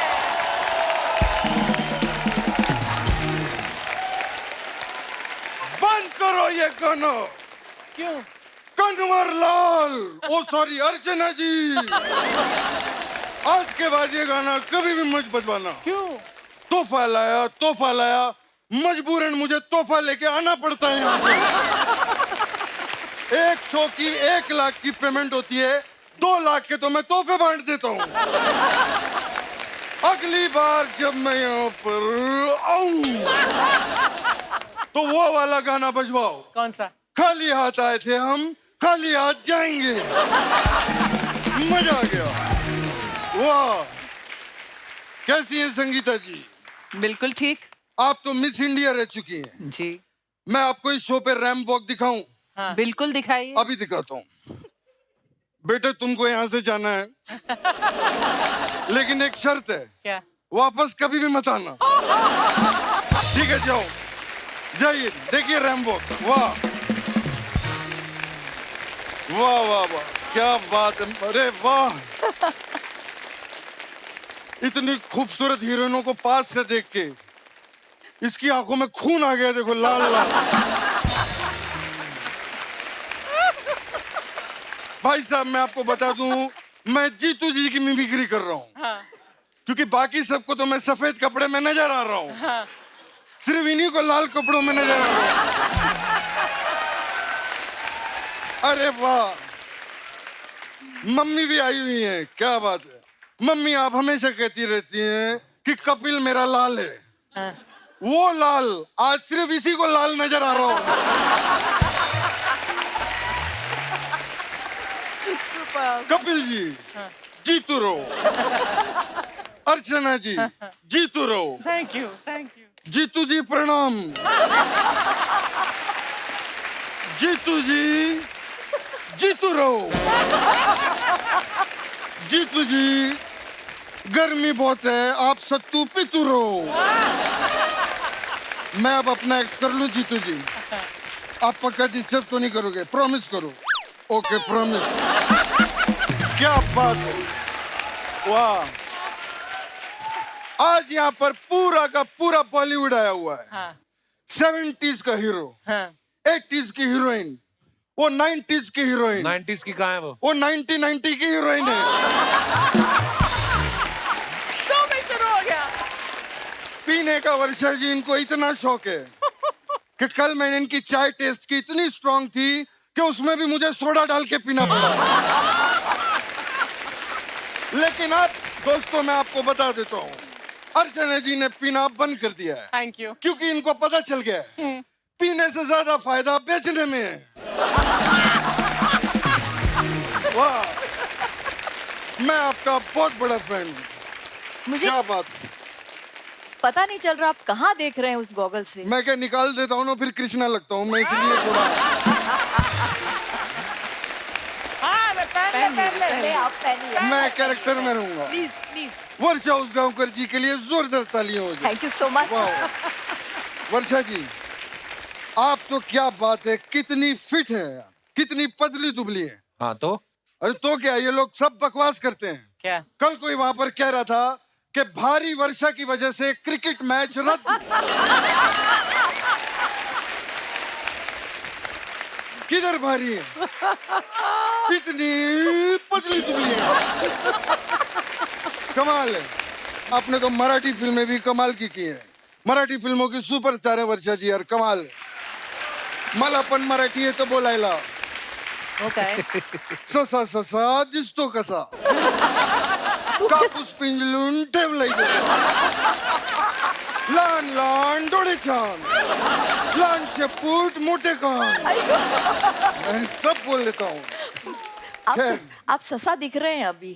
बंद करो ये गाना। क्यों? कन्वर लाल, ओ सॉरी अर्चना जी, आज के बाद ये गाना कभी भी मत बजवाना। क्यों? तोहफा लाया, मजबूरन मुझे तोहफा लेके आना पड़ता है यहाँ पे। 1 शो की 1 लाख की पेमेंट होती है, 2 लाख के तो मैं तोहफे बांट देता हूँ। अगली बार जब मैं यहाँ पर आऊं तो वो वाला गाना बजवाओ। कौन सा? खाली हाथ आए थे हम, खाली हाथ जाएंगे। मजा आ गया। वाह, कैसी है संगीता जी? बिल्कुल ठीक। आप तो मिस इंडिया रह चुकी हैं। जी, मैं आपको इस शो पे रैंप वॉक दिखाऊं? हाँ। बिल्कुल दिखाइए। अभी दिखाता हूँ। बेटे तुमको यहाँ से जाना है, लेकिन एक शर्त है। क्या? वापस कभी भी मत आना। ठीक है जाओ, जाइए देखिए रैम्बो। वाह वाह वाह वाह, क्या बात है, अरे वाह। इतनी खूबसूरत हीरोइनों को पास से देख के इसकी आंखों में खून आ गया, देखो लाल लाल। भाई साहब मैं आपको बता दूं, मैं जीतू जी की मिमिक्री कर रहा हूँ, क्योंकि बाकी सबको तो मैं सफेद कपड़े में नजर आ रहा हूँ, सिर्फ इन्हीं को लाल कपड़ों में नजर आ रहा हूँ। अरे वाह, मम्मी भी आई हुई है, क्या बात है। मम्मी आप हमेशा कहती रहती हैं कि कपिल मेरा लाल है, वो लाल आज सिर्फ इसी को लाल नजर आ रहा हूँ। कपिल जी जीतू रहो, अर्चना जी जीतू रहो। Thank you, thank you. Jeetu ji प्रणाम। जीतू जी जीतू रहो। जीतू जी गर्मी बहुत है, आप सत्तू पीतू रहो। मैं अब अपना एक्ट कर लूं जीतू जी, आप पक्का डिस्टर्ब तो नहीं करोगे, प्रॉमिस करो। Okay promise. क्या बात है, वाह। आज यहाँ पर पूरा का पूरा बॉलीवुड आया हुआ है। हाँ, 70s का हीरो, हाँ। 80s की हीरोइन, वो 90s की हीरोइन, 90s की कहाँ है वो 1990 की हीरोइन है। तो मैं शुरू हो गया। पीने का वर्षा जी इनको इतना शौक है कि कल मैंने इनकी चाय टेस्ट की, इतनी स्ट्रांग थी कि उसमें भी मुझे सोडा डाल के पीना पड़ा। लेकिन अब दोस्तों मैं आपको बता देता हूँ, अर्चना जी ने पीना बंद कर दिया है, थैंक यू। क्योंकि इनको पता चल गया है पीने से ज्यादा फायदा बेचने में है। वाह, मैं आपका बहुत बड़ा फैन हूँ। मुझे क्या बात, पता नहीं चल रहा आप कहाँ देख रहे हैं उस गॉगल से। मैं क्या निकाल देता हूँ ना, फिर कृष्णा लगता हूँ मैं, इसलिए थोड़ा। हाँ, मैं पहन ले। आप पहनिए। मैं कैरेक्टर में रहूंगा। Please please. वर्षा उसगांवकर जी के लिए जोरदार तालियां हो जाए। Thank you so much. वाह वर्षा जी, आप तो क्या बात है, कितनी फिट है, कितनी पतली दुबली है। हाँ तो अरे तो क्या, ये लोग सब बकवास करते हैं। क्या? कल कोई वहां पर कह रहा था कि भारी वर्षा की वजह से क्रिकेट मैच रद्द। किधर भारी है, इतनी पतली दुबली है, कमाल है। आपने तो मराठी फिल्में भी कमाल की है, मराठी फिल्मों की सुपरस्टार है वर्षा जी यार, कमाल है। मला पण मराठी येतं बोलायला, वो काय? ससा ससा दिसतो कसा, कापूस पिंजलून ठेवलाय लहान लहान डोळे छान, लहान शेपूट मोठे कान, मैं सब बोल लेता हूँ। आप ससा दिख रहे हैं अभी।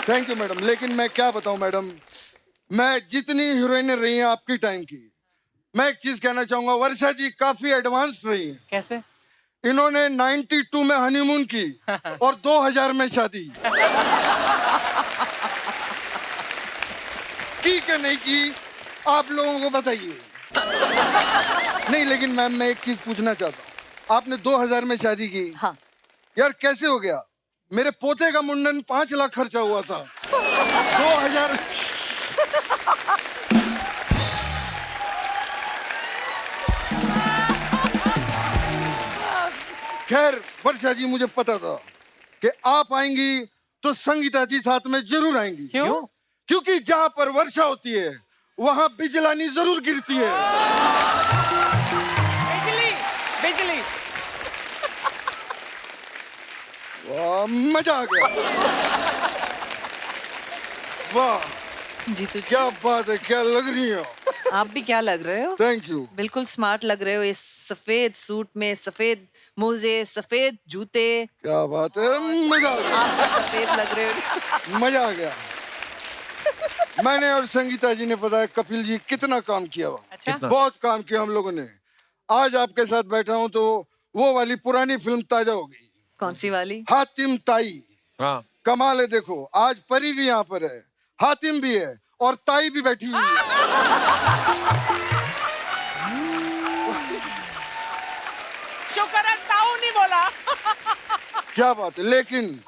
थैंक यू मैडम, लेकिन मैं क्या बताऊं मैडम, मैं जितनी हीरोइनें रही हैं आपकी टाइम की, मैं एक चीज कहना चाहूंगा, वर्षा जी काफी एडवांस्ड रही हैं। कैसे? इन्होंने 92 में हनीमून की और 2000 में शादी की कि नहीं की, आप लोगों को बताइए। नहीं लेकिन मैम मैं एक चीज पूछना चाहता हूँ, आपने 2000 में शादी की। हाँ। यार कैसे हो गया, मेरे पोते का मुंडन 5 लाख खर्चा हुआ था, 2000। खैर वर्षा जी, मुझे पता था कि आप आएंगी तो संगीता जी साथ में जरूर आएंगी। क्यों? क्योंकि जहाँ पर वर्षा होती है वहाँ बिजलानी जरूर गिरती है। बिजली, बिजली। वाह मजा आ गया, वाह जीतू जी, क्या बात है, क्या लग रही हो आप भी क्या लग रहे हो? Thank you. बिल्कुल स्मार्ट लग रहे हो, इस सफेद सूट में, सफेद मोजे, सफेद जूते। क्या बात है, मजा आ गया, आप भी सफेद लग रहे हो। मजा आ गया। मैंने और संगीता जी ने पता है कपिल जी कितना काम किया हुआ, अच्छा? बहुत काम किया हम लोगों ने। आज आपके साथ बैठा हूँ तो वो वाली पुरानी फिल्म ताजा हो गई। कौन सी वाली? हातिम ताई। हाँ कमाल है, देखो आज परी भी यहाँ पर है, हातिम भी है और ताई भी बैठी हुई है। शुक्र है ताऊ नहीं बोला। क्या बात है। लेकिन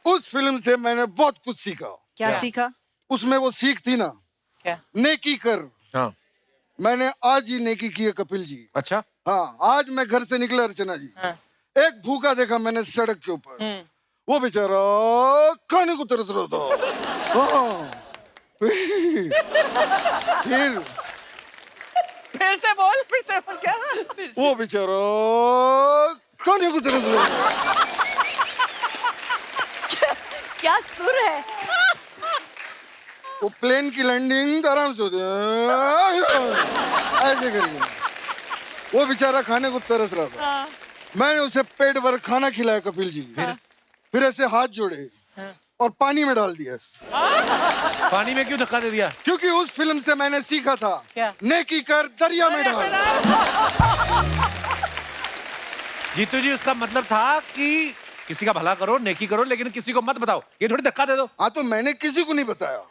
उस फिल्म से मैंने बहुत कुछ सीखा। क्या सीखा? उसमें वो सीख थी ना, क्या? नेकी कर। हाँ। मैंने आज ही नेकी की है कपिल जी। अच्छा। हाँ, आज मैं घर से निकला अर्चना जी, एक भूखा देखा मैंने सड़क के ऊपर, वो बेचारा खाने को तरस रहा था। हाँ। फिर से बोल क्या? वो बेचारा खाने को तरस रहा था। क्या सुर है? वो प्लेन की लैंडिंग आराम से होती है ऐसे करके। वो बेचारा खाने को तरस रहा था। मैंने उसे पेट भर खाना खिलाया कपिल जी। फिर ऐसे हाथ जोड़े और पानी में डाल दिया। पानी में क्यों धक्का दे दिया? क्योंकि उस फिल्म से मैंने सीखा था, क्या? नेकी कर दरिया में डाल। जीतू जी, उसका मतलब था कि किसी का भला करो, नेकी करो, लेकिन किसी को मत बताओ। ये थोड़ी धक्का दे दो। हाँ, तो मैंने किसी को नहीं बताया।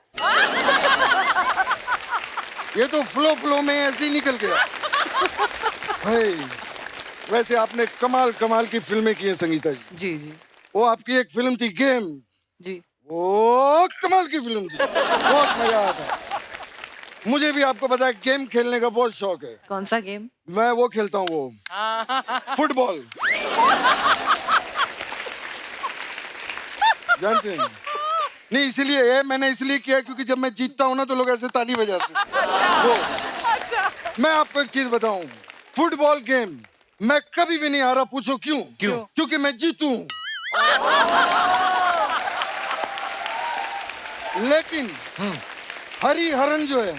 ये तो फ्लो में ऐसे ही निकल गया। भाई, वैसे आपने कमाल कमाल की फिल्में की हैं संगीता जी। जी जी वो आपकी एक फिल्म थी गेम, जी। वो कमाल की फिल्म थी, बहुत मजा आया था। मुझे भी आपको पता है गेम खेलने का बहुत शौक है। कौन सा गेम? मैं वो खेलता हूँ, वो फुटबॉल। जानते हैं? नहीं, इसलिए ये मैंने इसलिए किया क्योंकि जब मैं जीतता हूँ ना तो लोग ऐसे ताली बजाते हैं। वो मैं आपको एक चीज बताऊं, फुटबॉल गेम मैं कभी भी नहीं हारा। पूछो क्यों? क्योंकि मैं जीतू। लेकिन हरी हरन जो है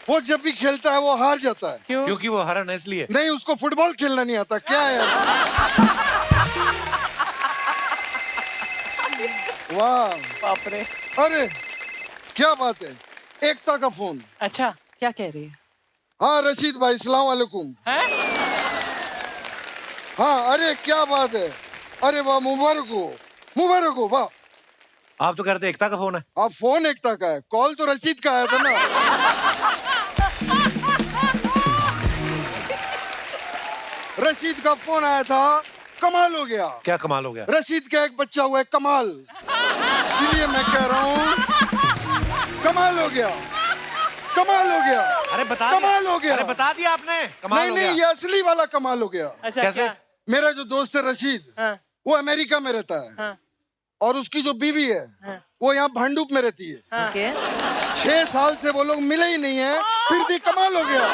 वो जब भी खेलता है वो हार जाता है। क्योंकि वो हरन है इसलिए। नहीं, उसको फुटबॉल खेलना नहीं आता। क्या है यार? वाह, बाप रे। अरे क्या बात है। एकता का फोन। अच्छा, क्या कह रही है? हाँ रशीद भाई, सलाम वालेकुम। हाँ, अरे क्या बात है। अरे वाह, मुबारक हो वाह। आप तो कह रहे थे एकता का फोन है। आप फोन एकता का है, कॉल तो रशीद का आया था ना। रशीद का फोन आया था, कमाल हो गया। क्या कमाल हो गया? रशीद का एक बच्चा हुआ है कमाल, इसलिए मैं कह रहा हूँ कमाल हो गया। कमाल हो गया। अरे बता कमाल हो गया। अरे बता दिया आपने। कमाल नहीं हो नहीं, गया। ये असली वाला कमाल हो गया। अच्छा कैसे? क्या? मेरा जो दोस्त है रशीद, वो अमेरिका में रहता है और उसकी जो बीवी है वो यहाँ भांडुप में रहती है। ओके। 6 साल से वो लोग मिले ही नहीं है, फिर भी कमाल हो गया।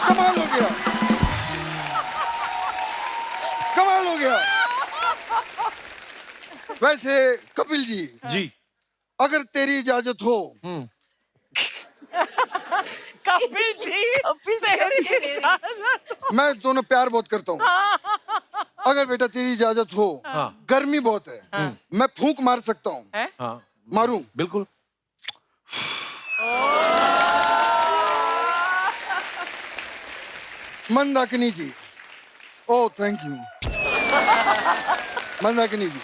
कमाल हो गया। कमाल हो गया। वैसे कपिल जी, अगर तेरी इजाजत हो। कपिल जी, मैं दोनों प्यार बहुत करता हूँ। अगर बेटा तेरी इजाजत हो, गर्मी बहुत है, मैं फूंक मार सकता हूँ। हाँ, मारूं? बिल्कुल। मंदाकिनी जी, ओह थैंक यू। मंदाकिनी जी,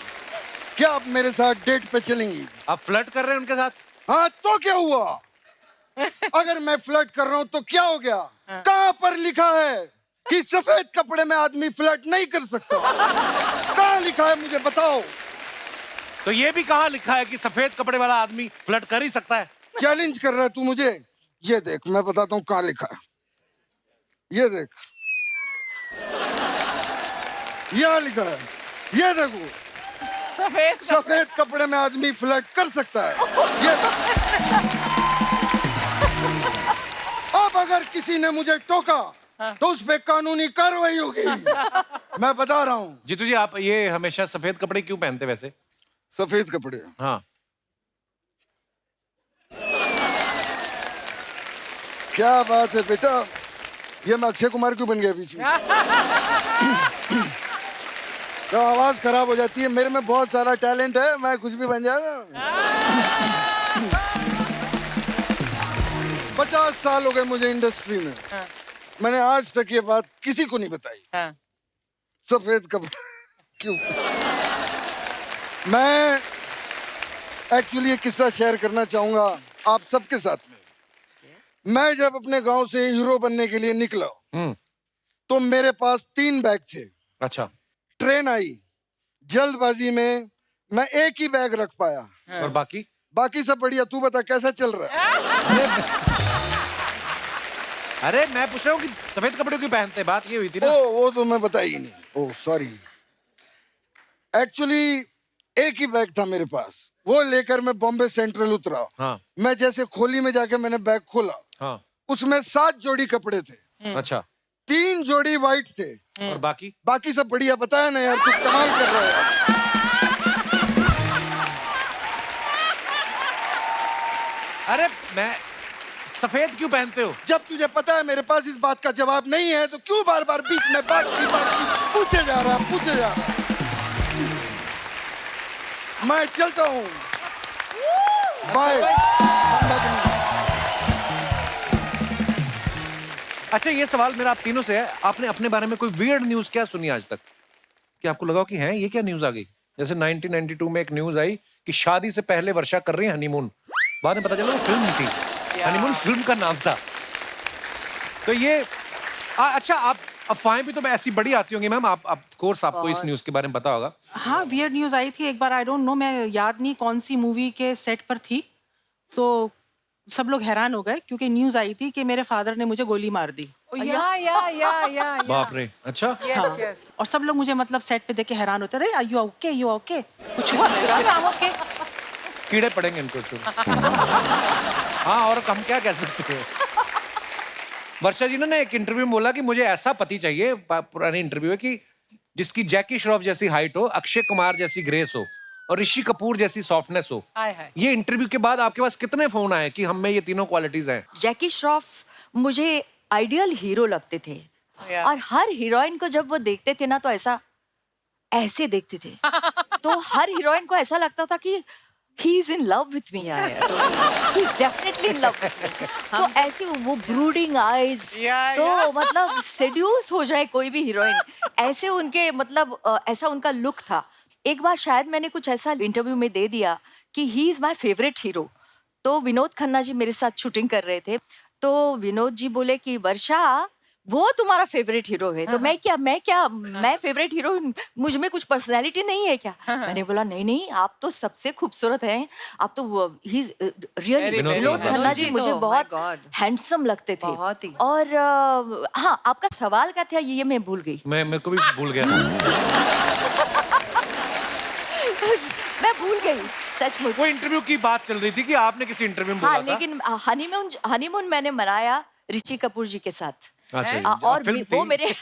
क्या आप मेरे साथ डेट पे चलेंगी? आप फ्लर्ट कर रहे हैं उनके साथ? हाँ, तो क्या हुआ? अगर मैं फ्लर्ट कर रहा हूं तो क्या हो गया? कहां पर लिखा है कि सफेद कपड़े में आदमी फ्लर्ट नहीं कर सकता? कहां लिखा है, मुझे बताओ। तो ये भी कहाँ लिखा है कि सफेद कपड़े वाला आदमी फ्लर्ट कर ही सकता है? चैलेंज कर रहा है तू मुझे? ये देख, मैं बताता हूँ कहां लिखा है। ये देख, यहाँ लिखा है। ये देखो, सफेद कपड़े में आदमी फ्लर्ट कर सकता है। ये अब अगर किसी ने मुझे टोका तो उस पे कानूनी कार्रवाई होगी। मैं बता रहा हूँ। जीतू जी, आप ये हमेशा सफेद कपड़े क्यों पहनते वैसे? सफेद कपड़े? हाँ। क्या बात है बेटा, ये मैं अक्षय कुमार क्यों बन गया बीच में? तो आवाज खराब हो जाती है। मेरे में बहुत सारा टैलेंट है, मैं कुछ भी बन जाऊंगा। 50 साल हो गए मुझे इंडस्ट्री में। मैंने आज तक ये बात किसी को नहीं बताई। सफेद कपड़े क्यों? मैं एक्चुअली ये किस्सा शेयर करना चाहूंगा। आप सबके साथ में। मैं जब अपने गांव से हीरो बनने के लिए निकला तो मेरे पास 3 बैग थे। अच्छा। ट्रेन आई, जल्दबाजी में मैं एक ही बैग रख पाया। और बाकी? बाकी सब बढ़िया। तू बता कैसा चल रहा है? अरे मैं पूछ रहा हूँ कि सफेद कपड़े क्यों पहनते, बात ये हुई थी ना। वो तो मैं बताई ही नहीं। Oh sorry. एक्चुअली एक ही बैग था मेरे पास, वो लेकर मैं बॉम्बे सेंट्रल उतरा। हाँ। मैं जैसे खोली में जाके मैंने बैग खोला, हाँ। उसमें 7 जोड़ी कपड़े थे। अच्छा। 3 जोड़ी वाइट थे। और बाकी? बाकी सब बढ़िया। बताया ना यार, तू कमाल कर रहा है। अरे मैं सफेद क्यों पहनते हो? जब तुझे पता है मेरे पास इस बात का जवाब नहीं है तो क्यों बार बार बीच में बात की पूछे जा रहा। मैं चलता हूँ, बाय। अच्छा ये सवाल मेरा आप तीनों से है, आपने अपने बारे में कोई वियर्ड न्यूज क्या सुनी आज तक कि आपको लगा कि हैं ये क्या न्यूज आ गई? जैसे 1992 में एक न्यूज आई कि शादी से पहले वर्षा कर रही है हनीमून, बाद में पता चला वो फिल्म थी, हनीमून फिल्म का नाम था। तो ये अच्छा, आप अफवाहें भी तो ऐसी बड़ी आती होंगी मैम, आप कोर्स आपको इस न्यूज के बारे में पता होगा। हाँ, वियर्ड न्यूज आई थी एक बार, आई डोंट नो, मैं याद नहीं कौन सी मूवी के सेट पर थी, तो सब लोग हैरान हो गए क्योंकि न्यूज आई थी कि मेरे फादर ने मुझे गोली मार दी। या बाप रे। अच्छा। हाँ। और सब लोग मुझे मतलब सेट पे देख के हैरान होते रहे, यू ओके कुछ हुआ? ओके। कीड़े पड़ेंगे इनको तो। हाँ, और हम क्या कह सकते हैं। वर्षा जी ने एक इंटरव्यू में बोला कि मुझे ऐसा पति चाहिए, पुरानी इंटरव्यू है, कि जिसकी जैकी श्रॉफ जैसी हाइट हो, अक्षय कुमार जैसी ग्रेस हो और ऋषि कपूर जैसी सॉफ्टनेस हो। ये इंटरव्यू के बाद आपके पास कितने फोन आए कि हम में ये तीनों क्वालिटीज हैं? जैकी श्रॉफ मुझे आइडियल हीरो लगते थे और हर हीरोइन को जब वो देखते थे ना तो ऐसे देखते थे तो हर हीरोइन को ऐसा लगता था कि he is in love with me। He is definitely in love with me। तो ऐसे वो brooding eyes, तो मतलब seduce हो जाए कोई भी हीरोइन, ऐसे उनके मतलब ऐसा उनका लुक था। एक बार शायद मैंने कुछ ऐसा इंटरव्यू में दे दिया कि he is my favourite hero, तो विनोद खन्ना जी मेरे साथ शूटिंग कर रहे थे, तो विनोद जी बोले कि वर्षा वो तुम्हारा फेवरेट हीरो है। तो मैं फेवरेट हीरो, मुझ में कुछ पर्सनैलिटी नहीं है क्या? मैंने बोला नहीं, आप तो सबसे खूबसूरत हैं, आप तो रियली। विनोद खन्ना जी मुझे बहुत हैंडसम लगते थे। और हाँ, आपका सवाल क्या था ये मैं भूल गई। मेरे को भी भूल गया। मैं भूल गई सचमुच। वो इंटरव्यू की बात चल रही थी कि आपने किसी इंटरव्यू में बोला था। लेकिन हनीमून मैंने मनाया ऋषि कपूर जी के साथ। अच्छा, और वो मेरे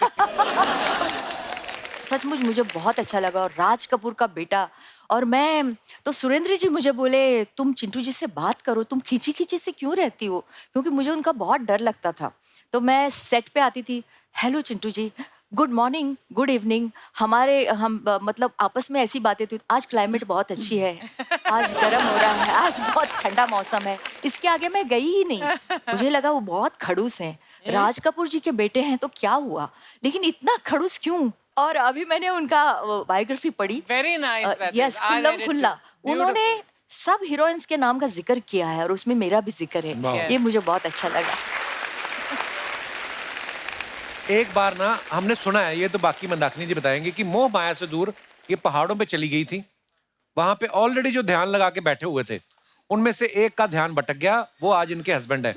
सचमुच मुझे बहुत अच्छा लगा। और राज कपूर का बेटा, और मैं तो सुरेंद्र जी मुझे बोले तुम चिंटू जी से बात करो, तुम खींची से क्यों रहती हो, क्योंकि मुझे उनका बहुत डर लगता था। तो मैं सेट पे आती थी, हेलो चिंटू जी, गुड मॉर्निंग, गुड इवनिंग, हम मतलब आपस में ऐसी बातें थी। आज क्लाइमेट बहुत अच्छी है, आज गर्म हो रहा है, आज बहुत ठंडा मौसम है। इसके आगे मैं गई ही नहीं, मुझे लगा वो बहुत खड़ूस हैं, राज कपूर जी के बेटे हैं तो क्या हुआ, लेकिन इतना खड़ूस क्यों। और अभी मैंने उनका बायोग्राफी पढ़ी, वेरी नाइस। यस, खुल्लम खुल्ला, उन्होंने सब हीरोइंस के नाम का जिक्र किया है और उसमें मेरा भी जिक्र है। ये मुझे बहुत अच्छा लगा। एक बार ना हमने सुना है, ये तो बाकी मंदाकिनी जी बताएंगे, कि मोह माया से दूर ये पहाड़ों पे चली गई थी, वहां पे ऑलरेडी जो ध्यान लगा के बैठे हुए थे उनमें से एक का ध्यान भटक गया, वो आज इनके हस्बैंड है।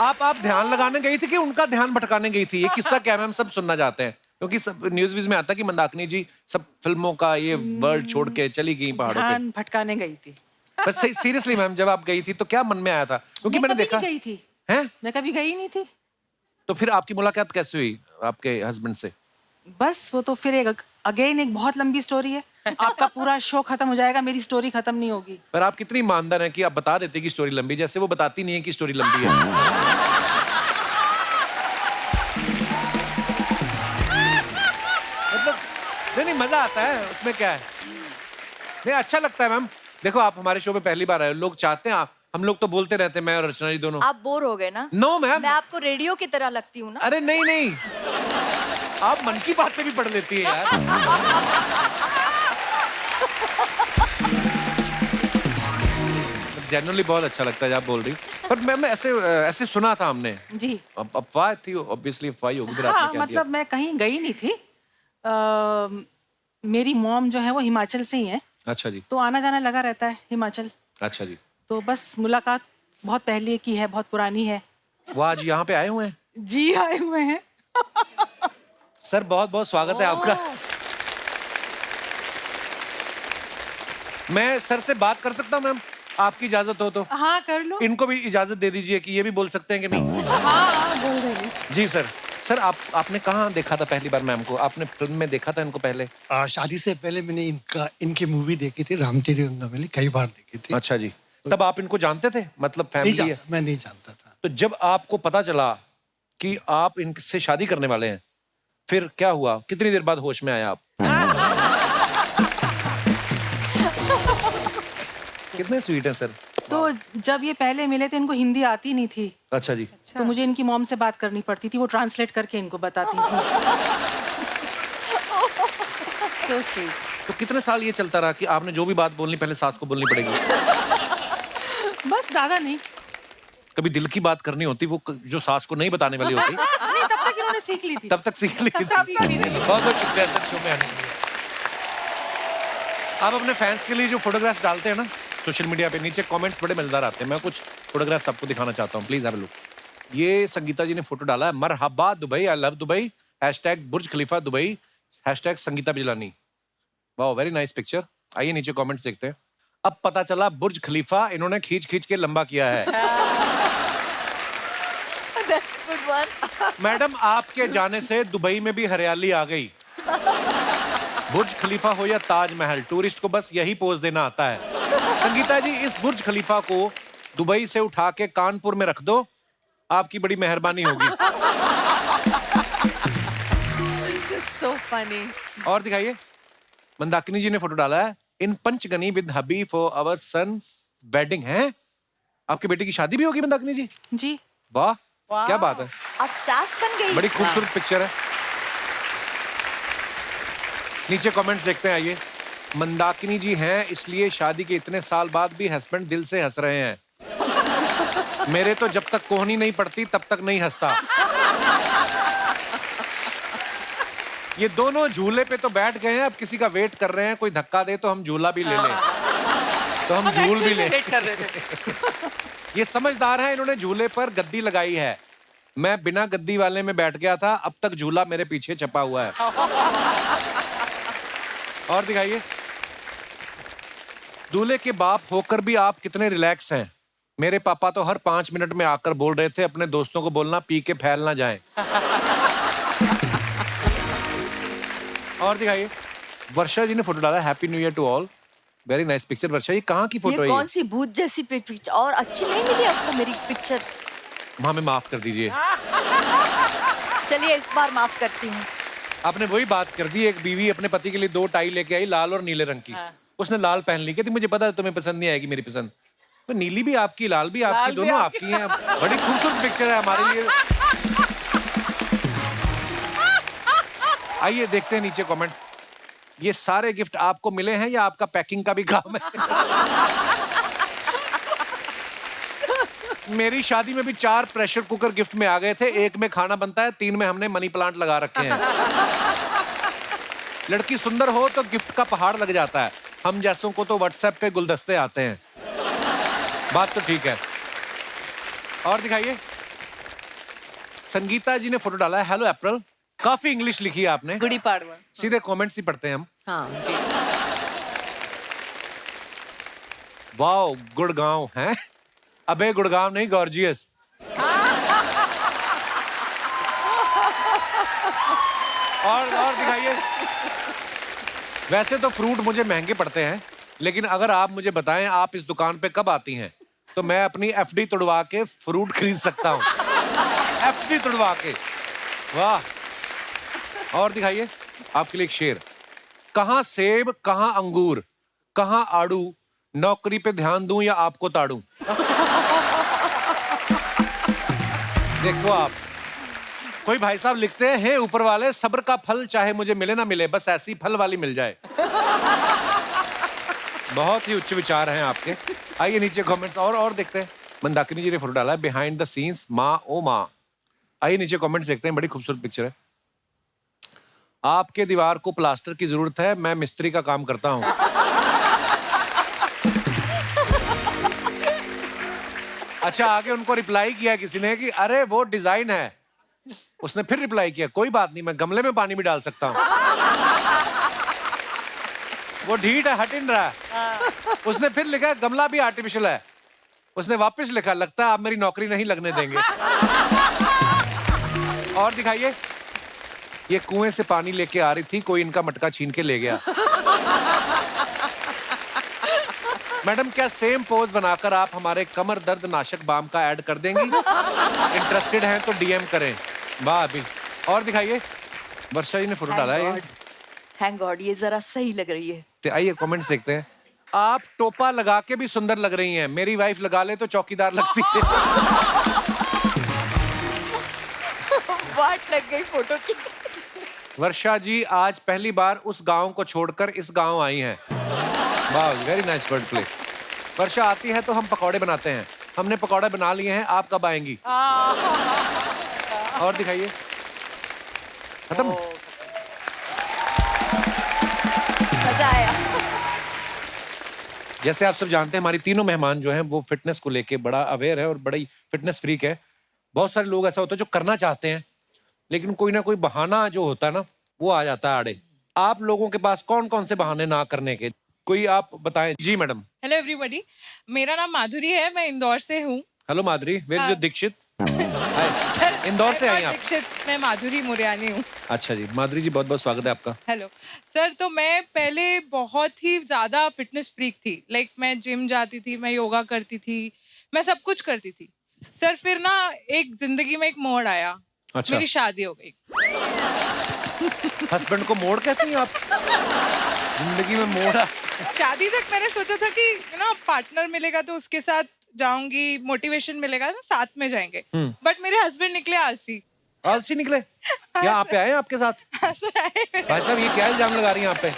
आप ध्यान लगाने गई थी कि उनका ध्यान भटकाने गई थी? ये किस्सा क्या है, हम सब सुनना चाहते हैं, क्योंकि सब न्यूज में आता है कि मंदाकिनी जी सब फिल्मों का ये वर्ल्ड छोड़ के चली गई पहाड़ों पे। ध्यान भटकाने गई थी। बस सीरियसली मैम, जब आप गई थी तो क्या मन में आया था? क्योंकि मैंने देखा गई थी। हैं? मैं कभी गई नहीं थी। तो फिर आपकी मुलाकात कैसे हुई आपके हस्बैंड से? बस वो तो फिर एक बहुत लंबी स्टोरी है। आपका पूरा शो खत्म हो जाएगा, मेरी स्टोरी खत्म नहीं होगी। पर आप कितनी ईमानदार हैं कि आप बता देते कि स्टोरी लंबी, जैसे वो बताती नहीं है कि स्टोरी लंबी है। मतलब नहीं, मजा आता है उसमें, क्या है, नहीं अच्छा लगता है मैम। देखो आप हमारे शो पे पहली बार आए, लोग चाहते हैं हम लोग तो बोलते रहते हैं, मैं और रचना जी दोनों। आप बोर हो गए ना? नो मैम, मैं आपको रेडियो की तरह लगती हूँ ना? अरे नहीं, आप मन की बातें भी पढ़ लेती है यार। जेन्युइनली बहुत अच्छा लगता है जब आप बोल रही। पर मैम ऐसे सुना था हमने। जी। अफवाह थी, ऑब्वियसली अफवाह ही होगी, फिर हाँ, आपने क्या मतलब मैं कहीं गई नहीं थी। मेरी मॉम जो है वो हिमाचल से ही है, किया? अच्छा जी। तो आना जाना लगा रहता है हिमाचल। अच्छा जी। तो बस मुलाकात बहुत पहले की है, बहुत पुरानी है। वो आज यहाँ पे आए हुए हैं। जी आए हुए हैं। सर बहुत बहुत स्वागत है आपका। मैं सर से बात कर सकता हूँ मैम, आपकी इजाजत हो तो? हाँ कर लो। इनको भी इजाजत दे दीजिए कि ये भी बोल सकते हैं कि नहीं? हाँ बोल रही। जी सर। सर आपने कहाँ देखा था पहली बार मैम को? आपने फिल्म में देखा था इनको पहले? शादी से पहले मैंने इनकी मूवी देखी थी, राम तेरी गंगावली, कई बार देखी थी। अच्छा जी। तब आप इनको जानते थे, मतलब फैमिली है? मैं नहीं जानता था। तो जब आपको पता चला कि आप इनसे शादी करने वाले हैं, फिर क्या हुआ? कितनी देर बाद होश में आया आप? कितने स्वीट हैं सर। तो जब ये पहले मिले थे इनको हिंदी आती नहीं थी। अच्छा जी। तो मुझे इनकी मॉम से बात करनी पड़ती थी, वो ट्रांसलेट करके इनको बताती थी। So sweet. तो कितने साल ये चलता रहा कि आपने जो भी बात बोलनी पहले सास को बोलनी पड़ेगी? बस ज्यादा नहीं। कभी दिल की बात करनी होती, वो जो सास को नहीं बताने वाली होती, नहीं, तब तक इन्होंने सीख ली थी। तब तक सीख ली थी। बहुत बहुत शुक्रिया सर शो में आने के लिए। आप अपने फैंस के लिए जो फोटोग्राफ्स डालते हैं ना सोशल मीडिया पे, नीचे कमेंट्स बड़े मजेदार आते हैं। मैं कुछ फोटोग्राफ्स आपको दिखाना चाहता हूँ, प्लीज हैव अ लुक। ये संगीता जी ने फोटो डाला है, मरहबा Dubai, I love Dubai, #Burj Khalifa Dubai, #Sangeeta Bijlani. वाह वेरी नाइस पिक्चर। आइए नीचे कमेंट्स देखते हैं। अब पता चला बुर्ज खलीफा इन्होंने खींच खींच के लंबा किया है। That's good one. मैडम आपके जाने से दुबई में भी हरियाली आ गई। बुर्ज खलीफा हो या ताजमहल, टूरिस्ट को बस यही पोज देना आता है। संगीता जी इस बुर्ज खलीफा को दुबई से उठा के कानपुर में रख दो, आपकी बड़ी मेहरबानी होगी। This is so funny. और दिखाइए। मंदाकिनी जी ने फोटो डाला है, in Panchgani with hubby for our son wedding है। आपके बेटे की शादी भी होगी मंदाकिनी जी? जी। वाह क्या बात है, अब सास बन गई। बड़ी खूबसूरत पिक्चर है। नीचे कमेंट्स देखते हैं आइए। मंदाकिनी जी हैं इसलिए शादी के इतने साल बाद भी हस्बैंड दिल से हंस रहे हैं। मेरे तो जब तक कोहनी नहीं पड़ती तब तक नहीं हंसता। ये दोनों झूले पे तो बैठ गए हैं, अब किसी का वेट कर रहे हैं, कोई धक्का दे तो हम झूला भी ले लें, तो हम झूल भी लें। कर रहे थे। ये समझदार है, इन्होंने झूले पर गद्दी लगाई है। मैं बिना गद्दी वाले में बैठ गया था, अब तक झूला मेरे पीछे छपा हुआ है। और दिखाइए। दूल्हे के बाप होकर भी आप कितने रिलैक्स हैं। मेरे पापा तो हर 5 मिनट में आकर बोल रहे थे अपने दोस्तों को बोलना पी के फैल ना जाएं। और दिखाइए। वर्षा जी ने फोटो डाला, happy new year to all, very nice picture. Varsha ये कहाँ की फोटो है? ये कौन सी भूत जैसी पिक्चर, और अच्छी नहीं मिली आपको मेरी पिक्चर? हमें माफ कर दीजिए। चलिए इस बार माफ करती हूँ। आपने वही बात कर दी, एक बीवी अपने पति के लिए 2 टाई लेके आई, लाल और नीले रंग की। उसने लाल पहन ली, कहती मुझे पता है तुम्हें पसंद नहीं आएगी मेरी पसंद। तो नीली भी आपकी, लाल भी आपकी, दोनों आपकी हैं। बड़ी खूबसूरत पिक्चर है हमारे लिए। आइए देखते हैं नीचे कमेंट्स। ये सारे गिफ्ट आपको मिले हैं या आपका पैकिंग का भी काम है? मेरी शादी में भी 4 प्रेशर कुकर गिफ्ट में आ गए थे, 1 में खाना बनता है, 3 में हमने मनी प्लांट लगा रखे हैं। लड़की सुंदर हो तो गिफ्ट का पहाड़ लग जाता है, हम जैसों को तो व्हाट्सएप पे गुलदस्ते आते हैं। बात तो ठीक है। और दिखाइए। संगीता जी ने फोटो डाला है, हेलो अप्रैल, काफी इंग्लिश लिखी है आपने। गुड़ी पाड़वा। सीधे कमेंट्स ही पढ़ते हैं हम। हाँ जी। वाओ गुड़गांव है, अबे गुड़गांव नहीं गॉर्जियस। और दिखाइए। वैसे तो फ्रूट मुझे महंगे पड़ते हैं, लेकिन अगर आप मुझे बताएं आप इस दुकान पे कब आती हैं तो मैं अपनी एफडी तोड़वा के फ्रूट खरीद सकता हूं। एफडी तोड़वा के। वाह। और दिखाइए आपके लिए एक शेर, कहां सेब कहां अंगूर कहां आड़ू, नौकरी पे ध्यान दूं या आपको ताड़ू। देखो आप, कोई भाई साहब लिखते हैं, हे ऊपर वाले सब्र का फल चाहे मुझे मिले ना मिले, बस ऐसी फल वाली मिल जाए। बहुत ही उच्च विचार हैं आपके। आइए नीचे कमेंट्स और देखते हैं। मंदाकिनी जी ने फोटो डाला है बिहाइंड द सीन्स माँ ओ माँ। आइए नीचे कमेंट्स देखते हैं, बड़ी खूबसूरत पिक्चर है। आपके दीवार को प्लास्टर की जरूरत है, मैं मिस्त्री का काम करता हूँ। अच्छा, आगे उनको रिप्लाई किया किसी ने कि अरे वो डिजाइन है। उसने फिर रिप्लाई किया कोई बात नहीं, मैं गमले में पानी भी डाल सकता हूँ। वो ढीठ है, हट नहीं रहा है। उसने फिर लिखा गमला भी आर्टिफिशियल है। उसने वापस लिखा लगता है आप मेरी नौकरी नहीं लगने देंगे। और दिखाइए, ये कुएं से पानी लेके आ रही थी, कोई इनका मटका छीन के ले गया। मैडम क्या सेम पोज बनाकर आप हमारे कमर दर्द नाशक बाम का ऐड कर देंगी? इंटरेस्टेड हैं तो डीएम करें। वाह अभी। और दिखाइए, वर्षा जी ने फोटो डाला है। थैंक गॉड, ये जरा सही लग रही है। तो आइए कमेंट्स देखते हैं। आप टोपा लगा के भी सुंदर लग रही हैं, मेरी वाइफ लगा ले तो चौकीदार लगती है। वाट लग गई फोटो की। वर्षा जी आज पहली बार उस गांव को छोड़कर इस गांव आई हैं। वाह, वेरी नाइस वर्ड प्ले। वर्षा आती है तो हम पकौड़े बनाते हैं। हमने पकौड़े बना लिए हैं, आप कब आएंगी? और दिखाइए। खत्म। मजा आया। जैसे आप सब जानते हैं हमारी तीनों मेहमान जो हैं वो फिटनेस को लेके बड़ा अवेयर है और बड़ी फिटनेस फ्रीक है। बहुत सारे लोग ऐसा होता है जो करना चाहते हैं लेकिन कोई ना कोई बहाना जो होता है ना वो आ जाता है आड़े। आप लोगों के पास कौन कौन से बहाने ना करने के, कोई आप बताएं। जी मैडम। हेलो एवरीबॉडी, मेरा नाम माधुरी है, मैं इंदौर से हूँ। Hello Madhuri, where is your Dixit? Indore से आई आप? दीक्षित, मैं माधुरी मुरयानी हूँ। अच्छा जी, माधुरी जी बहुत बहुत स्वागत है आपका। हेलो सर, तो मैं पहले बहुत ही ज्यादा फिटनेस फ्रीक थी। लाइक मैं जिम जाती थी, मैं योगा करती थी, मैं सब कुछ करती थी सर। फिर ना एक जिंदगी में एक मोड़ आया। अच्छा। मेरी शादी हो गई। हस्बैंड को मोड़ कहती हैं आप? जिंदगी में मोड़? शादी तक मैंने सोचा था कि ना पार्टनर मिलेगा तो उसके साथ जाऊंगी, मोटिवेशन मिलेगा तो साथ में जाएंगे। बट मेरे हस्बैंड निकले आलसी। आलसी निकले? यहाँ पे आए आपके साथ? भाई साहब ये क्या इल्जाम लगा रही हैं आप पे?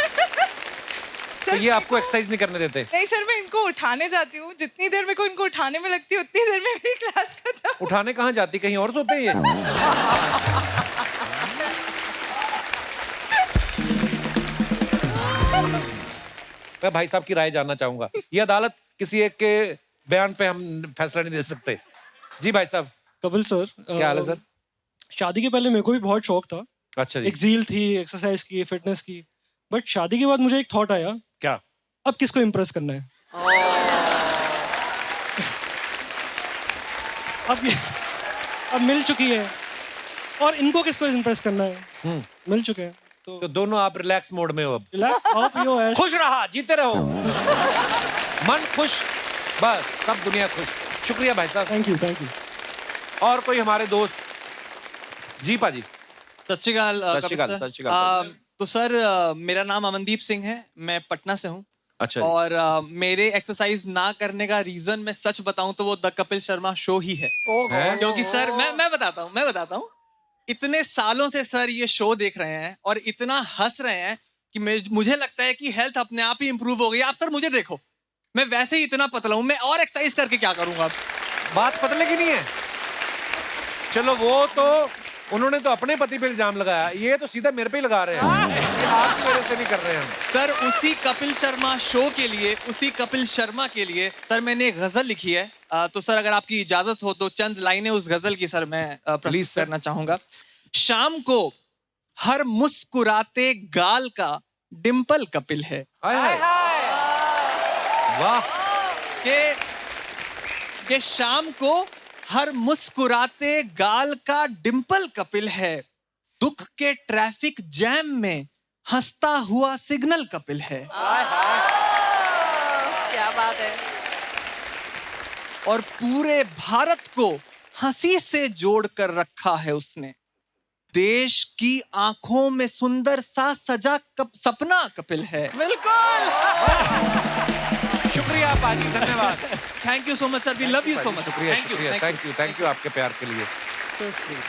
तो ये आपको एक्सरसाइज नहीं करने देते? नहीं सर, मैं इनको उठाने जाती हूँ, जितनी देर मेरे को इनको उठाने में लगती है उतनी देर में मेरी क्लास खत्म। उठाने कहाँ जाती, कहीं और सोते हैं ये? मैं भाई साहब की राय जानना चाहूंगा। ये अदालत किसी एक के बयान पे हम फैसला नहीं दे सकते। जी भाई साहब। कपिल सर, क्या हाल है सर? शादी के पहले मेरे को भी बहुत शौक था। अच्छा जी। एक ज़ील थी एक्सरसाइज की, फिटनेस की। बट शादी के बाद मुझे एक थॉट आया। क्या? अब किसको इम्प्रेस करना है? अब मिल चुकी है और इनको किसको इम्प्रेस करना है? मिल चुके हैं तो दोनों आप रिलैक्स मोड में हो अब। रिलैक्स, खाओ पियो ऐश। खुश रहा, जीते रहो। मन खुश, बस सब दुनिया खुश। शुक्रिया भाई साहब। Thank you, thank you. और कोई हमारे दोस्त? जी पाजी। सत श्री अकाल। सत श्री अकाल, सत श्री अकाल। तो सर मेरा नाम अमनदीप सिंह है, मैं पटना से हूँ। अच्छा। और मेरे एक्सरसाइज ना करने का रीजन मैं सच बताऊं तो वो द कपिल शर्मा शो ही है। क्योंकि सर मैं बताता हूँ इतने सालों से सर ये शो देख रहे हैं और इतना हंस रहे हैं कि मुझे लगता है कि हेल्थ अपने आप ही इंप्रूव हो गई। आप सर मुझे देखो, मैं वैसे ही इतना पतला हूं, मैं और एक्सरसाइज करके क्या करूंगा? बात पतले की नहीं है। चलो वो तो उन्होंने तो अपने पति पे इल्जाम लगाया, ये तो सीधा मेरे पे ही लगा रहे हैं। आपकी वजह से नहीं कर रहे हैं हम। सर उसी कपिल शर्मा शो के लिए, उसी कपिल शर्मा के लिए सर मैंने एक गजल लिखी है। तो सर अगर आपकी इजाजत हो तो चंद लाइनें उस गजल की सर मैं प्लीज करना चाहूंगा। शाम को हर मुस्कुराते गाल का डिंपल कपिल है। वाह। के शाम को हर मुस्कुराते गाल का डिंपल कपिल है, दुख के ट्रैफिक जैम में हंसता हुआ सिग्नल कपिल है। क्या बात है। और पूरे भारत को हंसी से जोड़कर रखा है उसने। देश की आंखों में सुंदर सा सजा सपना कपिल है। बिल्कुल। शुक्रिया पाजी, धन्यवाद। Thank you so much sir, we love you so much. शुक्रिया, थैंक यू आपके प्यार के लिए। So sweet.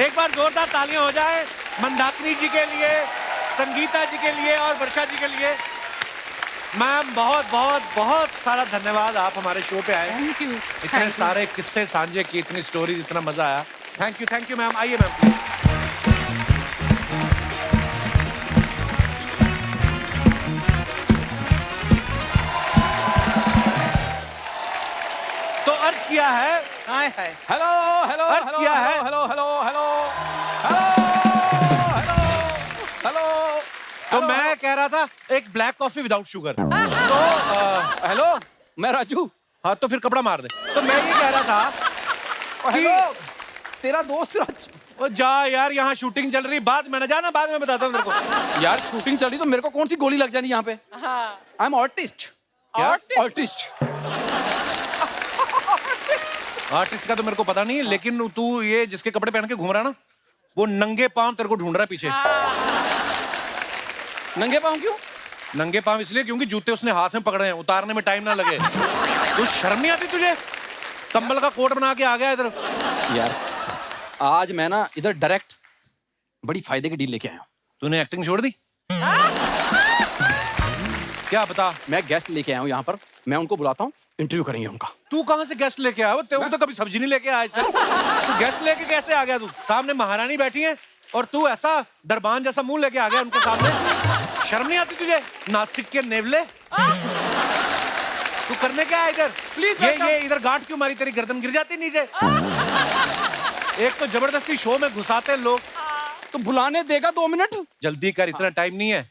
एक बार जोरदार तालियां हो जाए मंदाकिनी जी के लिए, संगीता जी के लिए और वर्षा जी के लिए। मैम बहुत बहुत बहुत सारा धन्यवाद, आप हमारे शो पे आए। Thank you. इतने सारे किस्से साझे किए, इतनी स्टोरीज, इतना मजा आया। Thank you ma'am. आइए मैम प्लीज। तो अर्ज किया है, हाय हाय हेलो हेलो अर्ज किया है। Hello hello hello hello hello hello तो मैं कह रहा था एक ब्लैक कॉफी विदाउट शुगर। तो हेलो, मैं राजू। हाँ तो फिर कपड़ा मार दे। तो मैं ये कह रहा था कि तेरा दोस्त राजू। ओ जा यार, यहाँ शूटिंग चल रही, बाद में ना जाना, बाद में बताता हूँ तेरे को। यार शूटिंग चल रही तो मेरे को कौन सी गोली लग जानी यहाँ पे? I am artist. Artist artist का तो मेरे को पता नहीं है, लेकिन तू ये जिसके कपड़े पहन के घूम रहा ना, वो नंगे पांव तेरे को ढूंढ रहा है पीछे। नंगे पाँव क्यों? नंगे पांव इसलिए क्योंकि जूते उसने हाथ में पकड़े हैं, उतारने में टाइम ना लगे। तू शर्म नहीं आती तुझे? कंबल का कोट बना के आ गया इधर। यार आज मैं ना इधर डायरेक्ट बड़ी फायदे की डील लेके आया हूँ। तूने एक्टिंग छोड़ दी? क्या बता? मैं गेस्ट लेके आया हूँ यहाँ पर, मैं उनको बुलाता हूँ, इंटरव्यू करेंगे उनका। तू कहाँ से गेस्ट लेके आया? तेरे तो कभी सब्जी नहीं लेके आया आज तक। तू गेस्ट लेके कैसे आ गया? तू सामने महारानी बैठी है और तू ऐसा दरबान जैसा मुंह लेके आ गया उनके सामने। शर्म नहीं आती तुझे? नासिक के नेवले, तू करने क्या है इधर? प्लीज ये इधर गांठ क्यों मारी? तेरी गर्दन गिर जाती नीचे। एक तो जबरदस्ती शो में घुसाते हैं लोग। तो बुलाने देगा 2 मिनट? जल्दी कर, इतना टाइम नहीं है।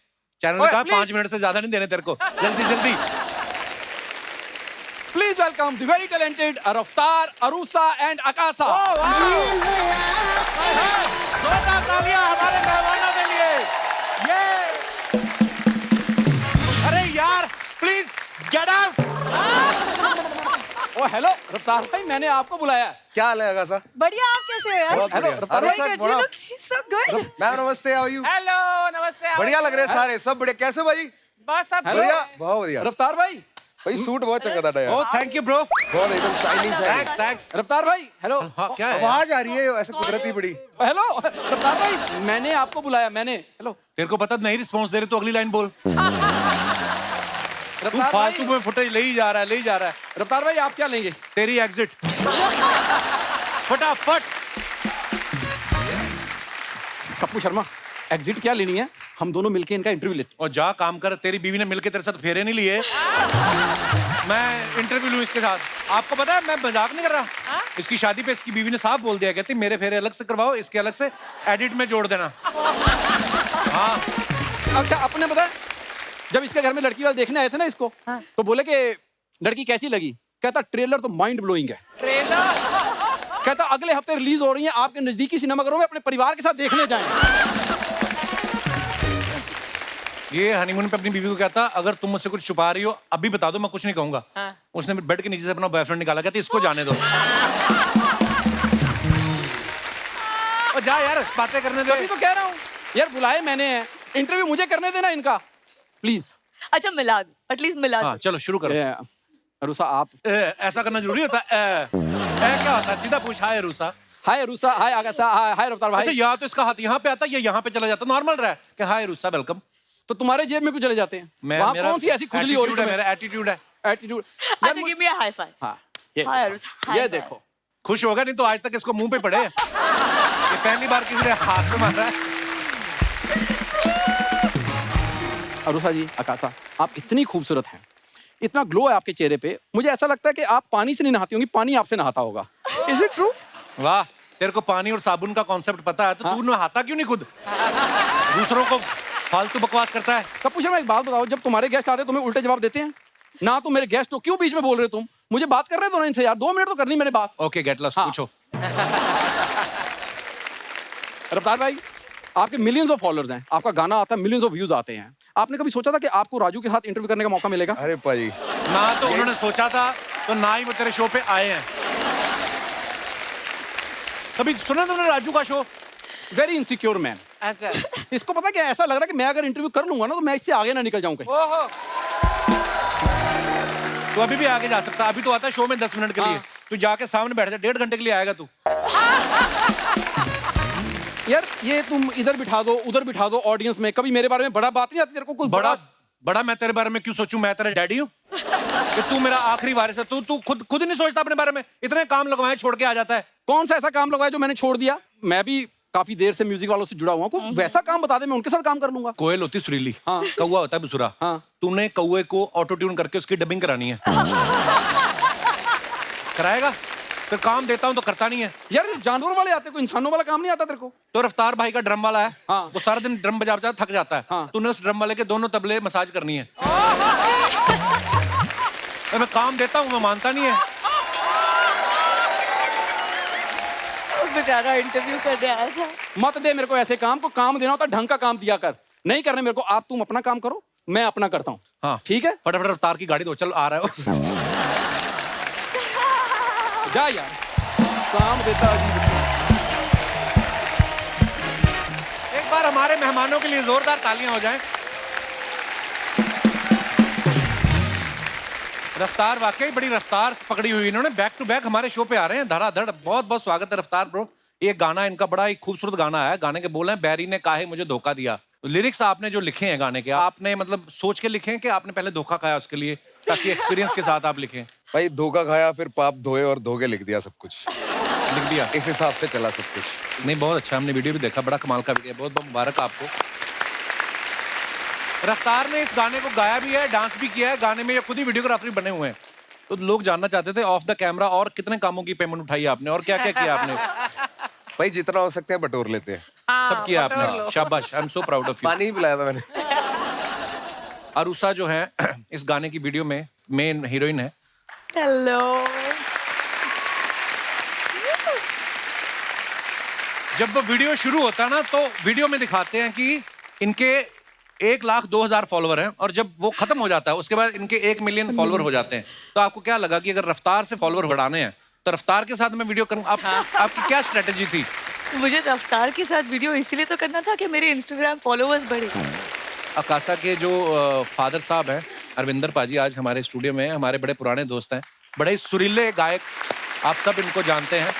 चैनल ने कहा 5 मिनट से ज्यादा नहीं देने तेरे को। जल्दी जल्दी। Please welcome the very talented रफ्तार, अरूसा एंड अकासा। जोरदार तालियां हमारे मेहमानों के लिए। ये अरे यार please get out. Oh hello Raftaar भाई, मैंने आपको बुलाया। क्या हाल है अगासा? बढ़िया, आप कैसे हो यार? हेलो रफ्तार भाई। Very good, you look so good. Ma'am नमस्ते, हाउ आर यू? हेलो नमस्ते। बढ़िया लग रहे हैं सारे, सब बढ़िया। कैसे भाई? बस सब बढ़िया, बहुत बढ़िया। रफ्तार भाई, भाई सूट बहुत चंगा था यार। Oh thank you bro. बहुत एकदम शाइनिंग सा। थैंक्स। रफ्तार भाई हेलो। हाँ क्या है? आवाज आ रही है ऐसे कुदरती बड़ी। हेलो रफ्तार भाई, मैंने आपको बुलाया, मैंने। हेलो तेरे को पता नहीं रिस्पांस दे रहे तो अगली लाइन बोल। तू रफ्तार फालतू भाई, में फुटेज ले ही जा रहा है, ले ही जा रहा है। रफ्तार भाई आप क्या लेंगे? तेरी एग्जिट फटाफट। कप्पू शर्मा, एग्जिट क्या लेनी है? हम दोनों मिलके इनका इंटरव्यू लेते। और जा काम कर, तेरी बीवी ने मिलके तेरे साथ फेरे नहीं लिए। मैं इंटरव्यू लूं इसके साथ। आपको पता है मैं मजाक नहीं कर रहा। इसकी शादी पे इसकी बीवी ने साफ बोल दिया, कहती मेरे फेरे अलग से करवाओ, इसके अलग से एडिट में जोड़ देना। हाँ अच्छा, अपने पता है जब इसके घर में लड़की वाले देखने आए थे ना इसको, तो बोले कि लड़की कैसी लगी? कहता ट्रेलर तो माइंड ब्लोइंग है। ट्रेलर कहता अगले हफ्ते रिलीज हो रही है, आपके नजदीकी सिनेमाघरों में अपने परिवार के साथ देखने जाएं। ये हनीमून पे अपनी बीवी को कहता अगर तुम मुझसे कुछ छुपा रही हो अभी बता दो, मैं कुछ नहीं कहूंगा। उसने बेड के नीचे से अपना बॉयफ्रेंड निकाला, कहती इसको जाने दो। और जा यार, बातें करने दे। तभी तो कह रहा हूँ यार, बुलाए मैंने है, इंटरव्यू मुझे करने देना इनका प्लीज। अच्छा मिला दो, एटलीस्ट मिला दो। हाँ चलो शुरू करो। अरूसा आप ऐसा करना जरूरी होता है? क्या होता है? सीधा पूछ। हाय अरूसा। हाय अरूसा, हाय आगासा, हाय रफ्तार भाई। अच्छा या तो इसका हाथ यहाँ पे आता है या यहाँ पे चला जाता, नॉर्मल रहा है कि हाय अरूसा वेलकम। तो तुम्हारे जेब में क्यों चले जाते हैं? वहाँ कौन सी ऐसी खुजली हो रही है? मेरा एटीट्यूड है। एटीट्यूड। अच्छा give me a high five. हाँ ये देखो, खुश होगा, नहीं तो आज तक इसको मुंह पे पड़े। ये पहली बार किसी ने हाथ में मारा है। अरूसा जी, अकासा, आप इतनी खूबसूरत हैं, इतना ग्लो है आपके चेहरे पे, मुझे ऐसा लगता है कि आप पानी से नहीं नहाती होंगी, पानी आपसे नहाता होगा। Is it true? वाह, तेरे को पानी और साबुन का कॉन्सेप्ट पता है, तो तू नहाता क्यों नहीं खुद? दूसरों को फालतू बकवास करता है। कप्पू शर्मा एक बात बताओ, जब तुम्हारे गेस्ट आते हैं तुम्हें उल्टे जवाब देते हैं ना? तुम मेरे गेस्ट हो, क्यों बीच में बोल रहे हो तुम? मुझे बात कर रहे हो ना इनसे यार, 2 मिनट तो करनी मैंने बात। ओके गेट लॉस्ट, पूछो। रफ्तार भाई, आपके मिलियंस ऑफ फॉलोअर्स हैं, आपका गाना आता है, मिलियंस ऑफ व्यूज आते हैं। आपने कभी सोचा था कि आपको राजू के साथ इंटरव्यू करने का मौका मिलेगा? अरे भाई ना तो उन्होंने सोचा था, तो ना ही वो तेरे शो पे आए हैं। कभी सुना तुमने राजू का शो? Very insecure man. अच्छा, इसको पता क्या, ऐसा लग रहा है कि मैं अगर इंटरव्यू कर लूंगा ना तो मैं इससे आगे ना निकल जाऊं कहीं। ओहो, तो अभी भी आगे जा सकता है। अभी तो आता है शो में 10 मिनट के लिए, तू जाके सामने बैठ जा, 1.5 घंटे के लिए आएगा तू। यार ये तुम इधर बिठा दो उधर बिठा दो ऑडियंस में, कभी मेरे बारे में बड़ा बात नहीं आती तेरे को? कुछ बड़ा मैं तेरे बारे में क्यों सोचूं? मैं तेरा डैडी हूँ कि तू मेरा आखिरी वारिस है? तू खुद नहीं सोचता अपने बारे में? इतने काम लगवाए छोड़ के आ जाता है। कौन सा ऐसा काम लगवाया जो मैंने छोड़ दिया? मैं भी काफी देर से म्यूजिक वालों से जुड़ा हुआ हूँ, वैसा काम बता दे, मैं उनके साथ काम कर लूंगा। कोयल होती सुरीली, हाँ। कौवा होता है बेसुरा। हाँ। तूने कौवे को ऑटो ट्यून करके उसकी डबिंग करानी है। कराएगा? फिर काम देता हूँ तो करता नहीं है। यार जानवर वाले आते, कोई इंसानों वाला काम नहीं आता तेरे को? तो रफ्तार भाई का ड्रम वाला है, हाँ। वो सारा दिन ड्रम बजा बजा थक जाता है। हाँ। तूने उस ड्रम वाले के दोनों तबले मसाज करनी है। तो मैं काम देता हूँ, मैं मानता नहीं है। बेचारा इंटरव्यू करने आया था। मत दे मेरे को ऐसे काम को, काम देना होता ढंग का काम दिया कर, नहीं करने मेरे को। आप तुम अपना काम करो, मैं अपना करता हूँ। हाँ ठीक है, फटाफट रफ्तार की गाड़ी दो, चल आ रहा है। जा यार, काम देता अजीब। एक बार हमारे मेहमानों के लिए जोरदार तालियां हो जाएं। रफ्तार वाकई बड़ी रफ्तार पकड़ी हुई इन्होंने, बैक टू बैक हमारे शो पे आ रहे हैं धड़ाधड़। बहुत बहुत स्वागत है रफ्तार ब्रो। ये गाना इनका बड़ा ही खूबसूरत गाना है। गाने के बोल हैं, बैरी ने काहे मुझे धोखा दिया। लिरिक्स आपने जो लिखे हैं गाने के, आपने मतलब सोच के लिखे हैं कि आपने पहले धोखा खाया उसके लिए, ताकि एक्सपीरियंस के साथ आप लिखें? भाई धोखा खाया, फिर पाप धोए और धोके लिख दिया सब कुछ। लिख दिया इस हिसाब से चला सब कुछ। नहीं बहुत अच्छा, हमने वीडियो भी देखा, बड़ा कमाल का वीडियो, बहुत बहुत मुबारक आपको। रफ्तार ने इस गाने को गाया भी है, डांस भी किया है। गाने में ये खुद ही वीडियोग्राफर बने हुए हैं। तो लोग जानना चाहते थे ऑफ द कैमरा और कितने कामों की पेमेंट उठाई आपने और क्या क्या किया आपने? भाई जितना हो सकते हैं बटोर लेते हैं। सब किया आपने, शाबाश, I am so proud of you. पानी ही पिलाया था मैंने। अरुषा जो है इस गाने की वीडियो में मेन हीरोइन है। हेलो। जब वो वीडियो शुरू होता है ना, तो वीडियो में दिखाते हैं कि इनके 1,02,000 फॉलोवर हैं, और जब वो खत्म हो जाता है उसके बाद इनके 1 मिलियन फॉलोवर हो जाते हैं। तो आपको क्या लगा कि अगर रफ्तार से फॉलोवर बढ़ाने हैं तो रफ्तार के साथ मैं वीडियो करूं? आपकी क्या स्ट्रेटेजी थी? मुझे रफ्तार के साथ वीडियो इसलिए तो करना था कि मेरे इंस्टाग्राम फॉलोवर्स बढ़े। अकासा के जो फादर साहब हैं अरविंदर पाजी, आज हमारे स्टूडियो में, हमारे बड़े पुराने दोस्त हैं, बड़े ही सुरीले गायक, आप सब इनको जानते हैं।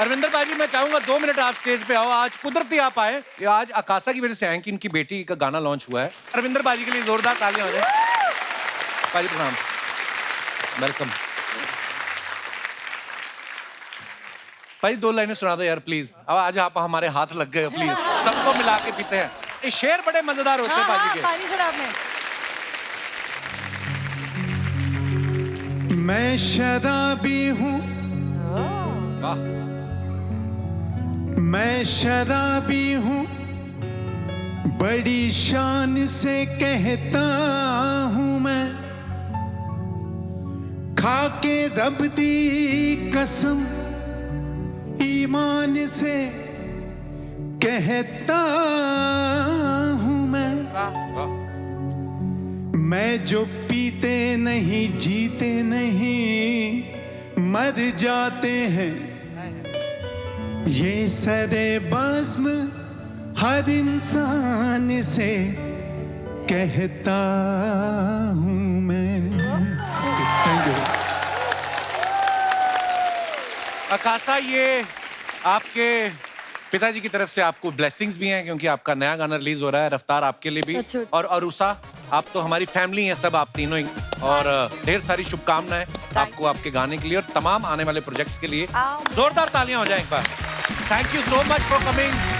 अरविंदर पाजी, मैं चाहूंगा 2 मिनट आप स्टेज पे आओ। आज कुदरती आप आए, ये आज अकासा की वजह से आए कि इनकी बेटी का गाना लॉन्च हुआ है। अरविंदर पाजी के लिए जोरदार तालियां हो जाए। पाजी प्रणाम, वेलकम। भाई 2 लाइनें सुना दो यार प्लीज। अब आज आप हमारे हाथ लग गए, प्लीज सबको मिला के पीते हैं। ये शेर बड़े मजेदार होते हैं पाजी के। पानी शराब में। मैं शराबी हूँ, वाह। मैं शराबी हूँ, बड़ी शान से कहता हूँ मैं, खा के रब दी कसम ईमान से कहता हूँ मैं जो पीते नहीं जीते नहीं मर जाते हैं, ये सरे बज़्म हर इंसान से कहता हूँ मैं। Thank you. अकासा, ये आपके पिताजी की तरफ से आपको ब्लेसिंग्स भी हैं क्योंकि आपका नया गाना रिलीज हो रहा है। रफ्तार आपके लिए भी। अच्छा। और अरुषा, आप तो हमारी फैमिली हैं सब, आप तीनों ही। और ढेर सारी शुभकामनाएं आपको आपके गाने के लिए और तमाम आने वाले प्रोजेक्ट्स के लिए। जोरदार तालियां हो जाएं एक बार। Thank you so much for coming.